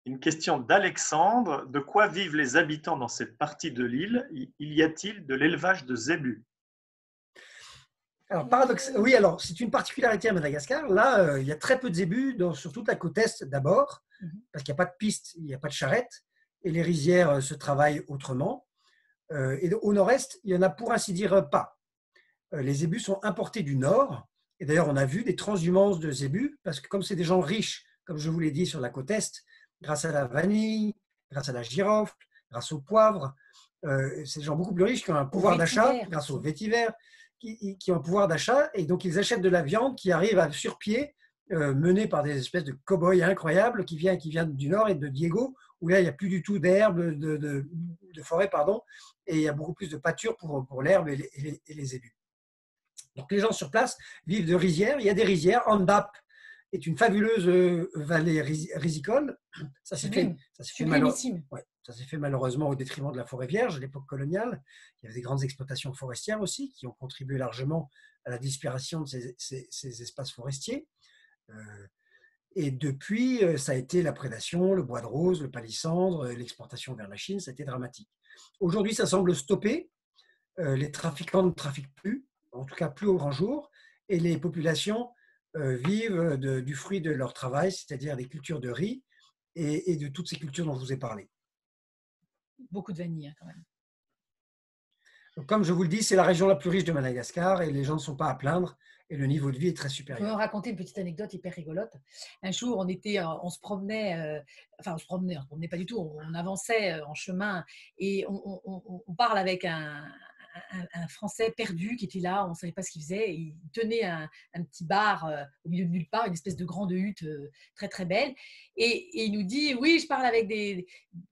Une question d'Alexandre. De quoi vivent les habitants dans cette partie de l'île? Y a-t-il de l'élevage de zébus? Alors, oui, alors c'est une particularité à Madagascar. Là, il y a très peu de zébus sur toute la côte est d'abord, parce qu'il n'y a pas de piste, il n'y a pas de charrette, et les rizières se travaillent autrement. Et au nord-est, il n'y en a pour ainsi dire pas. Les zébus sont importés du nord, et d'ailleurs on a vu des transhumances de zébus, parce que comme c'est des gens riches, comme je vous l'ai dit sur la côte est, grâce à la vanille, grâce à la girofle, grâce au poivre, c'est des gens beaucoup plus riches qui ont un pouvoir d'achat, grâce au vétiver, qui ont un pouvoir d'achat, et donc ils achètent de la viande qui arrive sur pied, menée par des espèces de cow-boys incroyables qui viennent du nord et de Diego, où là il n'y a plus du tout d'herbe, de forêt, et il y a beaucoup plus de pâture pour l'herbe et les zébus. Donc les gens sur place vivent de rizières. Il y a des rizières. Andap est une fabuleuse vallée risicole. Ça s'est fait malheureusement au détriment de la forêt vierge à l'époque coloniale. Il y avait des grandes exploitations forestières aussi qui ont contribué largement à la disparition de ces espaces forestiers. Et depuis, ça a été la prédation, le bois de rose, le palissandre, l'exportation vers la Chine, ça a été dramatique. Aujourd'hui, ça semble stopper. Les trafiquants ne trafiquent plus, en tout cas plus au grand jour, et les populations vivent du fruit de leur travail, c'est-à-dire des cultures de riz et de toutes ces cultures dont je vous ai parlé. Beaucoup de vanille, hein, quand même. Donc, comme je vous le dis, c'est la région la plus riche de Madagascar et les gens ne sont pas à plaindre et le niveau de vie est très supérieur. Je peux vous raconter une petite anecdote hyper rigolote. Un jour, on se promenait, on se promenait pas du tout, on avançait en chemin et on parle avec un Français perdu qui était là, on ne savait pas ce qu'il faisait. Il tenait un petit bar au milieu de nulle part, une espèce de grande hutte très très belle. Et il nous dit, oui, je parle avec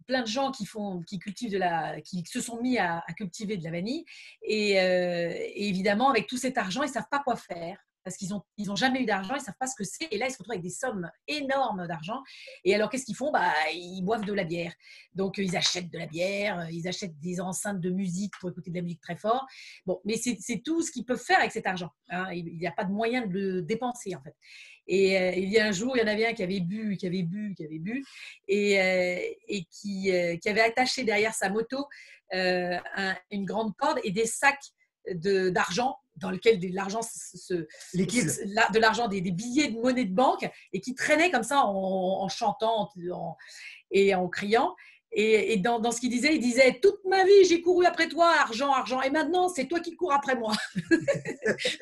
plein de gens qui se sont mis à cultiver de la vanille. Et évidemment, avec tout cet argent, ils ne savent pas quoi faire. Parce qu'ils n'ont jamais eu d'argent, ils ne savent pas ce que c'est. Et là, ils se retrouvent avec des sommes énormes d'argent. Et alors, qu'est-ce qu'ils font? Ils boivent de la bière. Donc, ils achètent de la bière, ils achètent des enceintes de musique pour écouter de la musique très fort. Bon, mais c'est tout ce qu'ils peuvent faire avec cet argent. Hein. Il n'y a pas de moyen de le dépenser, en fait. Et il y a un jour, il y en avait un qui avait bu, et qui avait attaché derrière sa moto une grande corde et des sacs d'argent, dans lequel de l'argent liquide, de l'argent, des billets de monnaie de banque, et qui traînaient comme ça en chantant et en criant. Et dans ce qu'il disait, il disait « Toute ma vie, j'ai couru après toi, argent, argent, et maintenant, c'est toi qui cours après moi. »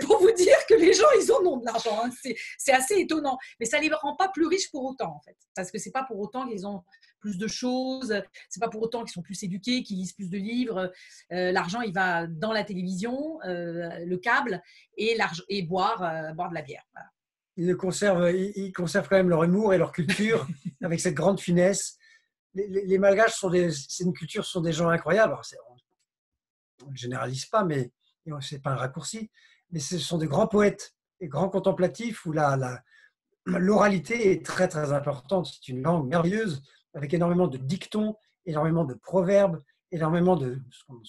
Pour vous dire que les gens, ils en ont de l'argent. Hein. C'est assez étonnant. Mais ça ne les rend pas plus riches pour autant, en fait. Parce que ce n'est pas pour autant qu'ils ont plus de choses, ce n'est pas pour autant qu'ils sont plus éduqués, qu'ils lisent plus de livres. L'argent, il va dans la télévision, le câble, et boire de la bière. Voilà. Ils conservent quand même leur humour et leur culture avec cette grande finesse. Les Malgaches c'est une culture, sont des gens incroyables. Alors, on ne généralise pas, mais ce n'est pas un raccourci. Mais ce sont des grands poètes et grands contemplatifs où l'oralité est très, très importante. C'est une langue merveilleuse avec énormément de dictons, énormément de proverbes, énormément de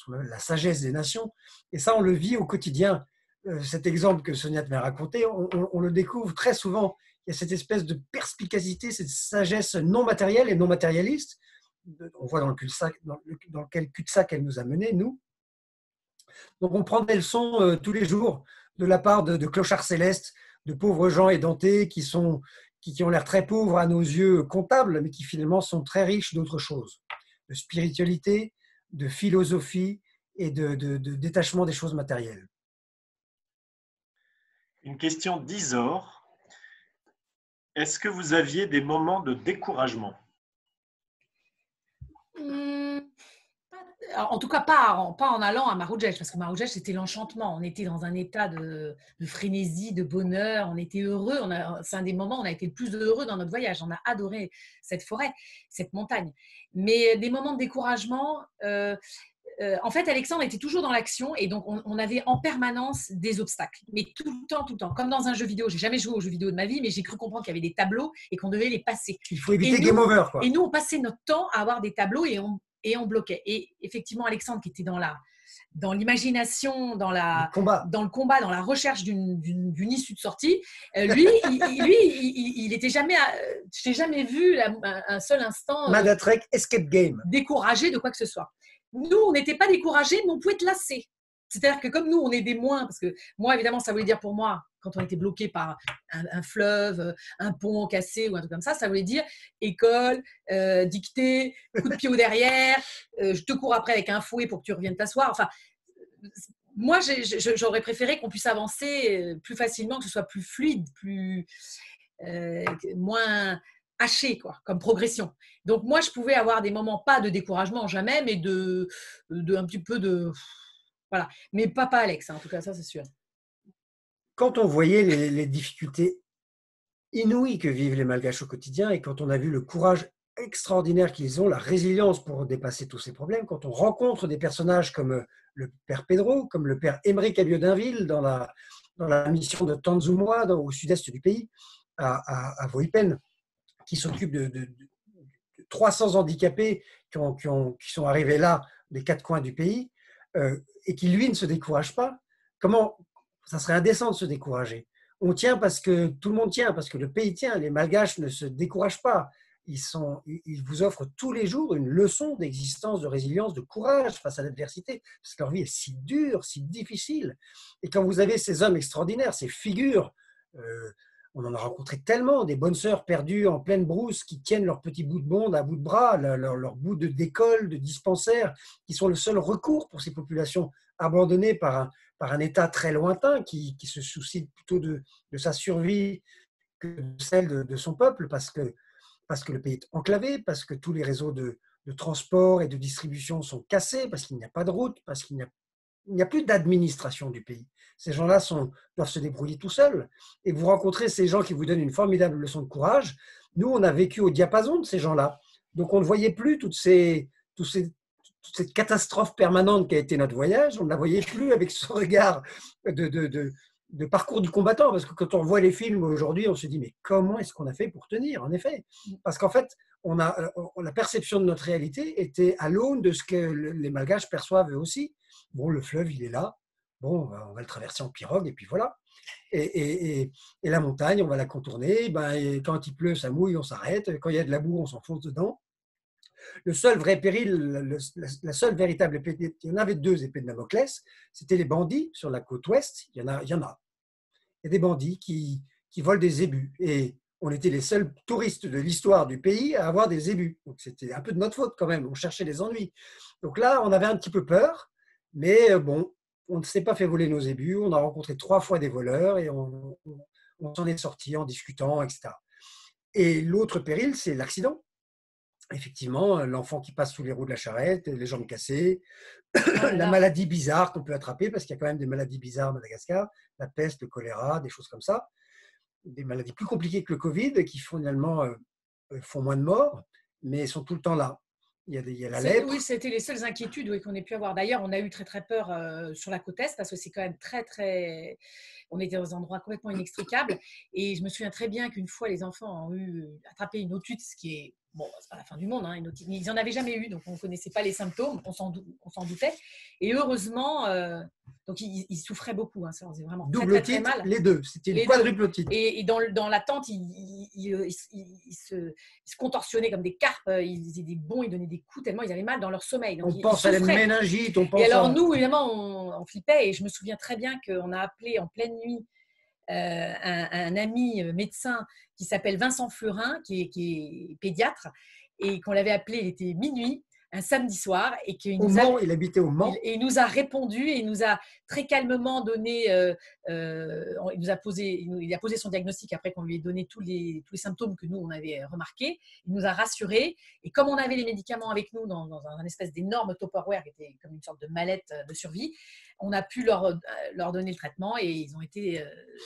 la sagesse des nations. Et ça, on le vit au quotidien. Cet exemple que Sonia m'a raconté, on le découvre très souvent. Il y a cette espèce de perspicacité, cette sagesse non matérielle et non matérialiste. On voit dans le cul-de-sac, dans quel cul-de-sac elle nous a menés, nous. Donc on prend des leçons tous les jours de la part de clochards célestes, de pauvres gens édentés qui ont l'air très pauvres à nos yeux comptables, mais qui finalement sont très riches d'autres choses, de spiritualité, de philosophie et de détachement des choses matérielles. Une question d'Isor. Est-ce que vous aviez des moments de découragement? En tout cas, pas en allant à Marojej, parce que Marojej, c'était l'enchantement. On était dans un état de frénésie, de bonheur, on était heureux. C'est un des moments où on a été le plus heureux dans notre voyage. On a adoré cette forêt, cette montagne. Mais des moments de découragement, en fait, Alexandre était toujours dans l'action et donc on avait en permanence des obstacles, mais tout le temps. Comme dans un jeu vidéo, j'ai jamais joué aux jeux vidéo de ma vie, mais j'ai cru comprendre qu'il y avait des tableaux et qu'on devait les passer. Il faut éviter game over, quoi. Et nous, on passait notre temps à avoir des tableaux et on bloquait. Et effectivement, Alexandre, qui était dans l'imagination, dans le combat, dans la recherche d'une issue de sortie, lui, il était jamais, je t'ai jamais vu un seul instant Madatrek Escape Game découragé de quoi que ce soit. Nous, on n'était pas découragés, mais on pouvait être lassés. C'est-à-dire que comme nous, on est des moins, parce que moi, évidemment, ça voulait dire pour moi, quand on était bloqué par un fleuve, un pont cassé ou un truc comme ça voulait dire école, dictée, coup de pied au derrière, je te cours après avec un fouet pour que tu reviennes t'asseoir. Enfin, moi, j'aurais préféré qu'on puisse avancer plus facilement, que ce soit plus fluide, moins haché, quoi, comme progression. Donc moi, je pouvais avoir des moments, pas de découragement, jamais, mais un petit peu de... Voilà. Mais pas Alex, hein, en tout cas, ça, c'est sûr. Quand on voyait les difficultés inouïes que vivent les Malgaches au quotidien et quand on a vu le courage extraordinaire qu'ils ont, la résilience pour dépasser tous ces problèmes, quand on rencontre des personnages comme le père Pedro, comme le père Émeric Aliodainville dans la mission de Tanzumwa, au sud-est du pays, à Voipen, qui s'occupe de 300 handicapés qui sont arrivés là, des quatre coins du pays, et qui, lui, ne se décourage pas. Comment ça serait indécent de se décourager? On tient parce que tout le monde tient, parce que le pays tient. Les Malgaches ne se découragent pas. Ils vous offrent tous les jours une leçon d'existence, de résilience, de courage face à l'adversité, parce que leur vie est si dure, si difficile. Et quand vous avez ces hommes extraordinaires, ces figures, on en a rencontré tellement, des bonnes sœurs perdues en pleine brousse qui tiennent leur petit bout de monde à bout de bras, leur bout d'école, de dispensaire, qui sont le seul recours pour ces populations abandonnées par un État très lointain qui se soucie plutôt de sa survie que de celle de son peuple, parce que le pays est enclavé, parce que tous les réseaux de transport et de distribution sont cassés, parce qu'il n'y a pas de route, parce qu'il n'y a plus d'administration du pays. Ces gens-là doivent se débrouiller tout seuls. Et vous rencontrez ces gens qui vous donnent une formidable leçon de courage. Nous, on a vécu au diapason de ces gens-là. Donc, on ne voyait plus toute cette catastrophe permanente qui a été notre voyage. On ne la voyait plus avec ce regard de parcours du combattant. Parce que quand on voit les films aujourd'hui, on se dit, mais comment est-ce qu'on a fait pour tenir, en effet? Parce qu'en fait, la perception de notre réalité était à l'aune de ce que les Malgaches perçoivent eux aussi. Bon, le fleuve, il est là. Bon, on va le traverser en pirogue et puis voilà. Et la montagne, on va la contourner. Et quand il pleut, ça mouille, on s'arrête. Quand il y a de la boue, on s'enfonce dedans. Le seul vrai péril, la seule véritable épée, il y en avait deux épées de Damoclès, c'était les bandits sur la côte ouest. Il y en a. Il y a des bandits qui volent des zébus. Et on était les seuls touristes de l'histoire du pays à avoir des zébus. Donc c'était un peu de notre faute quand même, on cherchait les ennuis. Donc là, on avait un petit peu peur, mais bon, on ne s'est pas fait voler nos zébus, on a rencontré 3 fois des voleurs et on s'en est sorti en discutant, etc. Et l'autre péril, c'est l'accident. Effectivement, l'enfant qui passe sous les roues de la charrette, les jambes cassées, la maladie bizarre qu'on peut attraper, parce qu'il y a quand même des maladies bizarres à Madagascar, la peste, le choléra, des choses comme ça, des maladies plus compliquées que le Covid, qui finalement font moins de morts, mais sont tout le temps là. Il y a la lèpre. Oui, c'était les seules inquiétudes qu'on ait pu avoir. D'ailleurs, on a eu très très peur sur la côte Est, parce que c'est quand même très... On était dans un endroit complètement inextricable. Et je me souviens très bien qu'une fois, les enfants ont attrapé une otite, ce qui est... Bon, c'est pas la fin du monde, hein, une otite. Ils n'en avaient jamais eu, donc on ne connaissait pas les symptômes, on s'en doutait. Et heureusement, donc ils souffraient beaucoup. Hein, ça faisait vraiment double très, très, très mal. Les deux, c'était une quadruple otite. Et dans la tente, ils se contorsionnaient comme des carpes, ils faisaient des bonds, ils donnaient des coups tellement ils avaient mal dans leur sommeil. Donc, on pense à la méningite, on pense et alors nous, évidemment, on flippait. Et je me souviens très bien qu'on a appelé en pleine nuit un ami médecin qui s'appelle Vincent Fleurin, qui est pédiatre, et qu'on l'avait appelé, il était minuit, un samedi soir, et qu'il il habitait au Mans. Et il nous a répondu, et il nous a très calmement donné, il a posé son diagnostic après qu'on lui ait donné tous les symptômes que nous on avait remarqués. Il nous a rassurés, et comme on avait les médicaments avec nous dans un espèce d'énorme Tupperware qui était comme une sorte de mallette de survie, on a pu leur donner le traitement et ils ont été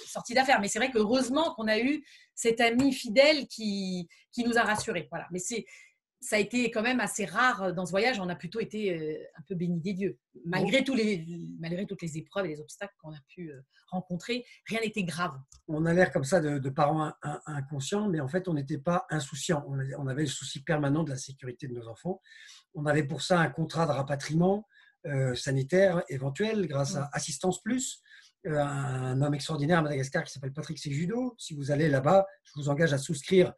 sortis d'affaire. Mais c'est vrai qu'heureusement qu'on a eu cet ami fidèle qui nous a rassurés. Voilà. Mais ça a été quand même assez rare dans ce voyage. On a plutôt été un peu bénis des dieux. Malgré toutes les épreuves et les obstacles qu'on a pu rencontrer, rien n'était grave. On a l'air comme ça de parents inconscients, mais en fait, on n'était pas insouciants. On avait le souci permanent de la sécurité de nos enfants. On avait pour ça un contrat de rapatriement sanitaire éventuel grâce à Assistance Plus, un homme extraordinaire à Madagascar qui s'appelle Patrick Séjudo. Si vous allez là-bas, je vous engage à souscrire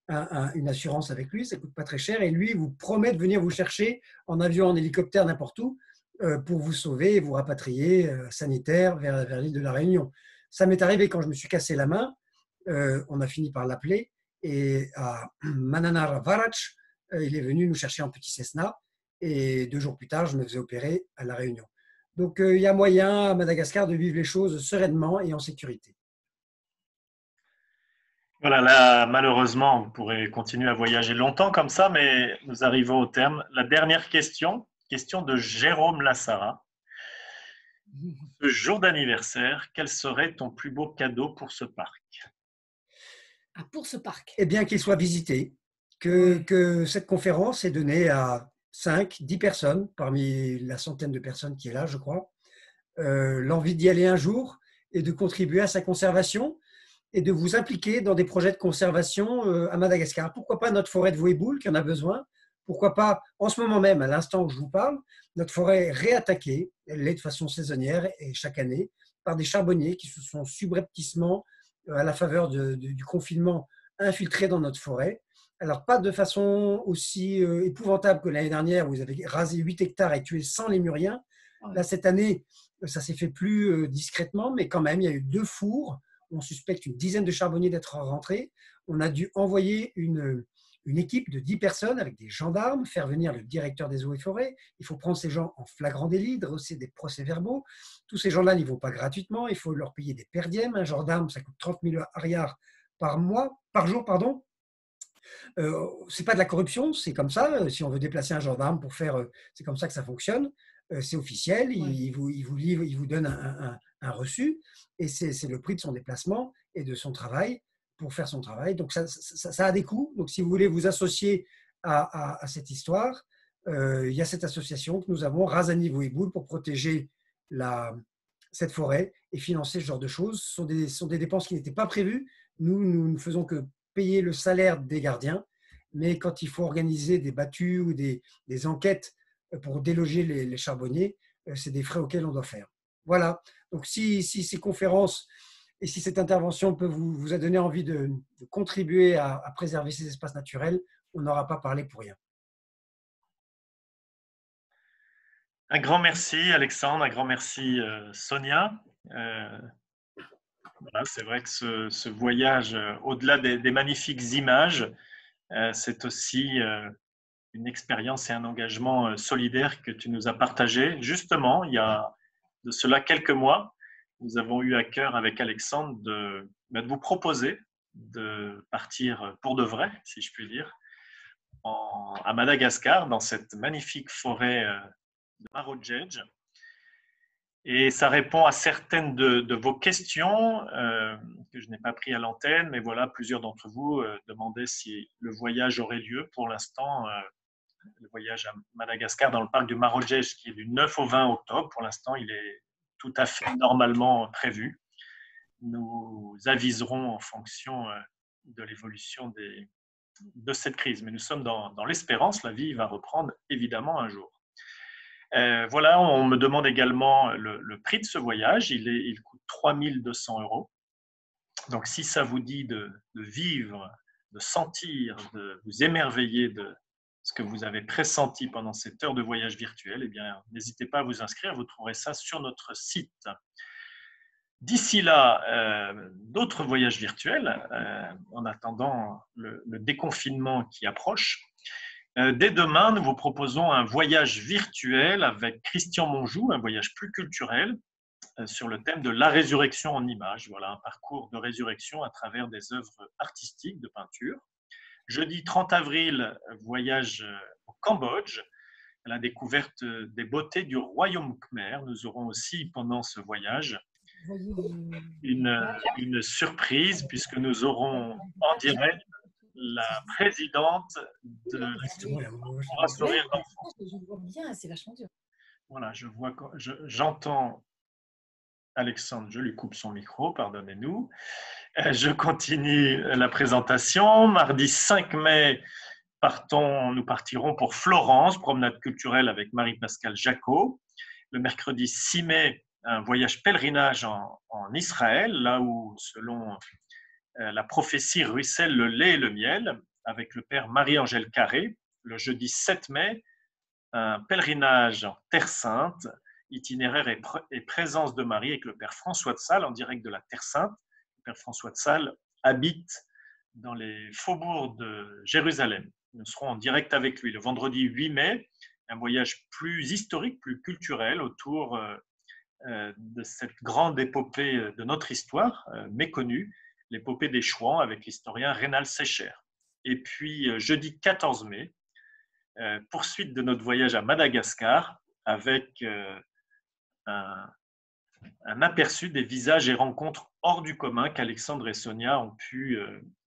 une assurance avec lui, ça ne coûte pas très cher, et lui il vous promet de venir vous chercher en avion, en hélicoptère, n'importe où, pour vous sauver et vous rapatrier sanitaire vers l'île de la Réunion. Ça m'est arrivé quand je me suis cassé la main, on a fini par l'appeler, et à Mananavarach, il est venu nous chercher en petit Cessna, et 2 jours plus tard, je me faisais opérer à la Réunion. Donc il y a moyen à Madagascar de vivre les choses sereinement et en sécurité. Voilà, là, malheureusement, on pourrait continuer à voyager longtemps comme ça, mais nous arrivons au terme. La dernière question de Jérôme Lassara. Ce jour d'anniversaire, quel serait ton plus beau cadeau pour ce parc? Pour ce parc? Eh bien, qu'il soit visité, que cette conférence est donnée à 5, 10 personnes, parmi la centaine de personnes qui est là, je crois, l'envie d'y aller un jour et de contribuer à sa conservation, et de vous impliquer dans des projets de conservation à Madagascar. Pourquoi pas notre forêt de Voéboul qui en a besoin? Pourquoi pas, en ce moment même, à l'instant où je vous parle, notre forêt est réattaquée, elle l'est de façon saisonnière et chaque année, par des charbonniers qui se sont subrepticement, à la faveur du confinement, infiltrés dans notre forêt. Alors, pas de façon aussi épouvantable que l'année dernière, où ils avaient rasé 8 hectares et tué 100 lémuriens. Là, cette année, ça s'est fait plus discrètement, mais quand même, il y a eu 2 fours. On suspecte une dizaine de charbonniers d'être rentrés. On a dû envoyer une équipe de 10 personnes avec des gendarmes, faire venir le directeur des eaux et forêts. Il faut prendre ces gens en flagrant délit, dresser des procès-verbaux. Tous ces gens-là n'y vont pas gratuitement. Il faut leur payer des perdièmes. Un gendarme, ça coûte 30 000 ariars par jour. C'est pas de la corruption, c'est comme ça. Si on veut déplacer un gendarme pour faire, c'est comme ça que ça fonctionne. C'est officiel, il vous donne un reçu et c'est le prix de son déplacement et de son travail pour faire son travail. Donc ça a des coûts. Donc si vous voulez vous associer à cette histoire, il y a cette association que nous avons, Razani Voéboul, pour protéger cette forêt et financer ce genre de choses. Ce sont des dépenses qui n'étaient pas prévues. Nous ne faisons que payer le salaire des gardiens, mais quand il faut organiser des battues ou des enquêtes pour déloger les charbonniers, c'est des frais auxquels on doit faire. Voilà. Donc, si ces conférences et si cette intervention peut vous a donné envie de contribuer à préserver ces espaces naturels, on n'aura pas parlé pour rien. Un grand merci Alexandre, un grand merci Sonia. Voilà, c'est vrai que ce voyage, au-delà des magnifiques images, c'est aussi une expérience et un engagement solidaire que tu nous as partagé. Justement, il y a de cela quelques mois, nous avons eu à cœur avec Alexandre de vous proposer de partir pour de vrai, si je puis dire, à Madagascar, dans cette magnifique forêt de Marojej. Et ça répond à certaines de vos questions que je n'ai pas pris à l'antenne, mais voilà, plusieurs d'entre vous demandaient si le voyage aurait lieu. Pour l'instant, le voyage à Madagascar dans le parc du Marojej, qui est du 9 au 20 octobre, pour l'instant, il est tout à fait normalement prévu. Nous aviserons en fonction de l'évolution de cette crise. Mais nous sommes dans l'espérance, la vie va reprendre évidemment un jour. Voilà, on me demande également le prix de ce voyage. Il coûte 3 200 €. Donc, si ça vous dit de vivre, de sentir, de vous émerveiller de ce que vous avez pressenti pendant cette heure de voyage virtuel, eh bien, n'hésitez pas à vous inscrire. Vous trouverez ça sur notre site. D'ici là, d'autres voyages virtuels, en attendant le déconfinement qui approche. Dès demain, nous vous proposons un voyage virtuel avec Christian Monjou, un voyage plus culturel sur le thème de la résurrection en images. Voilà, un parcours de résurrection à travers des œuvres artistiques de peinture. Jeudi 30 avril, voyage au Cambodge, à la découverte des beautés du royaume khmer. Nous aurons aussi pendant ce voyage une surprise puisque nous aurons en direct la présidente de la sourire d'enfant. Je vois bien, c'est vachement dur. Voilà, j'entends Alexandre, je lui coupe son micro, pardonnez-nous. Je continue la présentation. Mardi 5 mai, nous partirons pour Florence, promenade culturelle avec Marie-Pascale Jacot. Le mercredi 6 mai, un voyage pèlerinage en Israël, là où, selon la prophétie, ruisselle le lait et le miel, avec le père Marie-Angèle Carré. Le jeudi 7 mai, un pèlerinage en Terre Sainte, itinéraire et présence de Marie avec le père François de Sales en direct de la Terre Sainte. Le père François de Sales habite dans les faubourgs de Jérusalem. Nous serons en direct avec lui. Le vendredi 8 mai, un voyage plus historique, plus culturel autour de cette grande épopée de notre histoire, méconnue, l'épopée des Chouans avec l'historien Rénal Sécher. Et puis jeudi 14 mai, poursuite de notre voyage à Madagascar avec un aperçu des visages et rencontres hors du commun qu'Alexandre et Sonia ont pu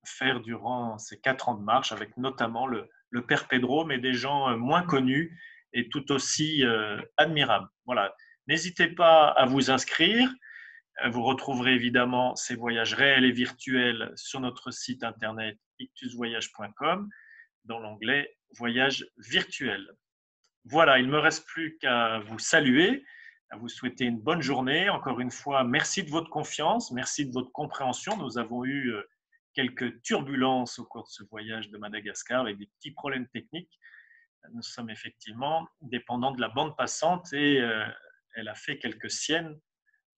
faire durant ces 4 ans de marche, avec notamment le père Pedro, mais des gens moins connus et tout aussi admirables. Voilà. N'hésitez pas à vous inscrire. Vous retrouverez évidemment ces voyages réels et virtuels sur notre site internet ictusvoyage.com dans l'onglet Voyages virtuels. Voilà, il ne me reste plus qu'à vous saluer, à vous souhaiter une bonne journée. Encore une fois, merci de votre confiance, merci de votre compréhension. Nous avons eu quelques turbulences au cours de ce voyage de Madagascar avec des petits problèmes techniques. Nous sommes effectivement dépendants de la bande passante et elle a fait quelques siennes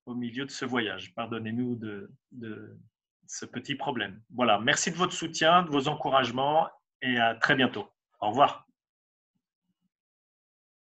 au milieu de ce voyage. Pardonnez-nous de ce petit problème. Voilà, merci de votre soutien, de vos encouragements et à très bientôt. Au revoir.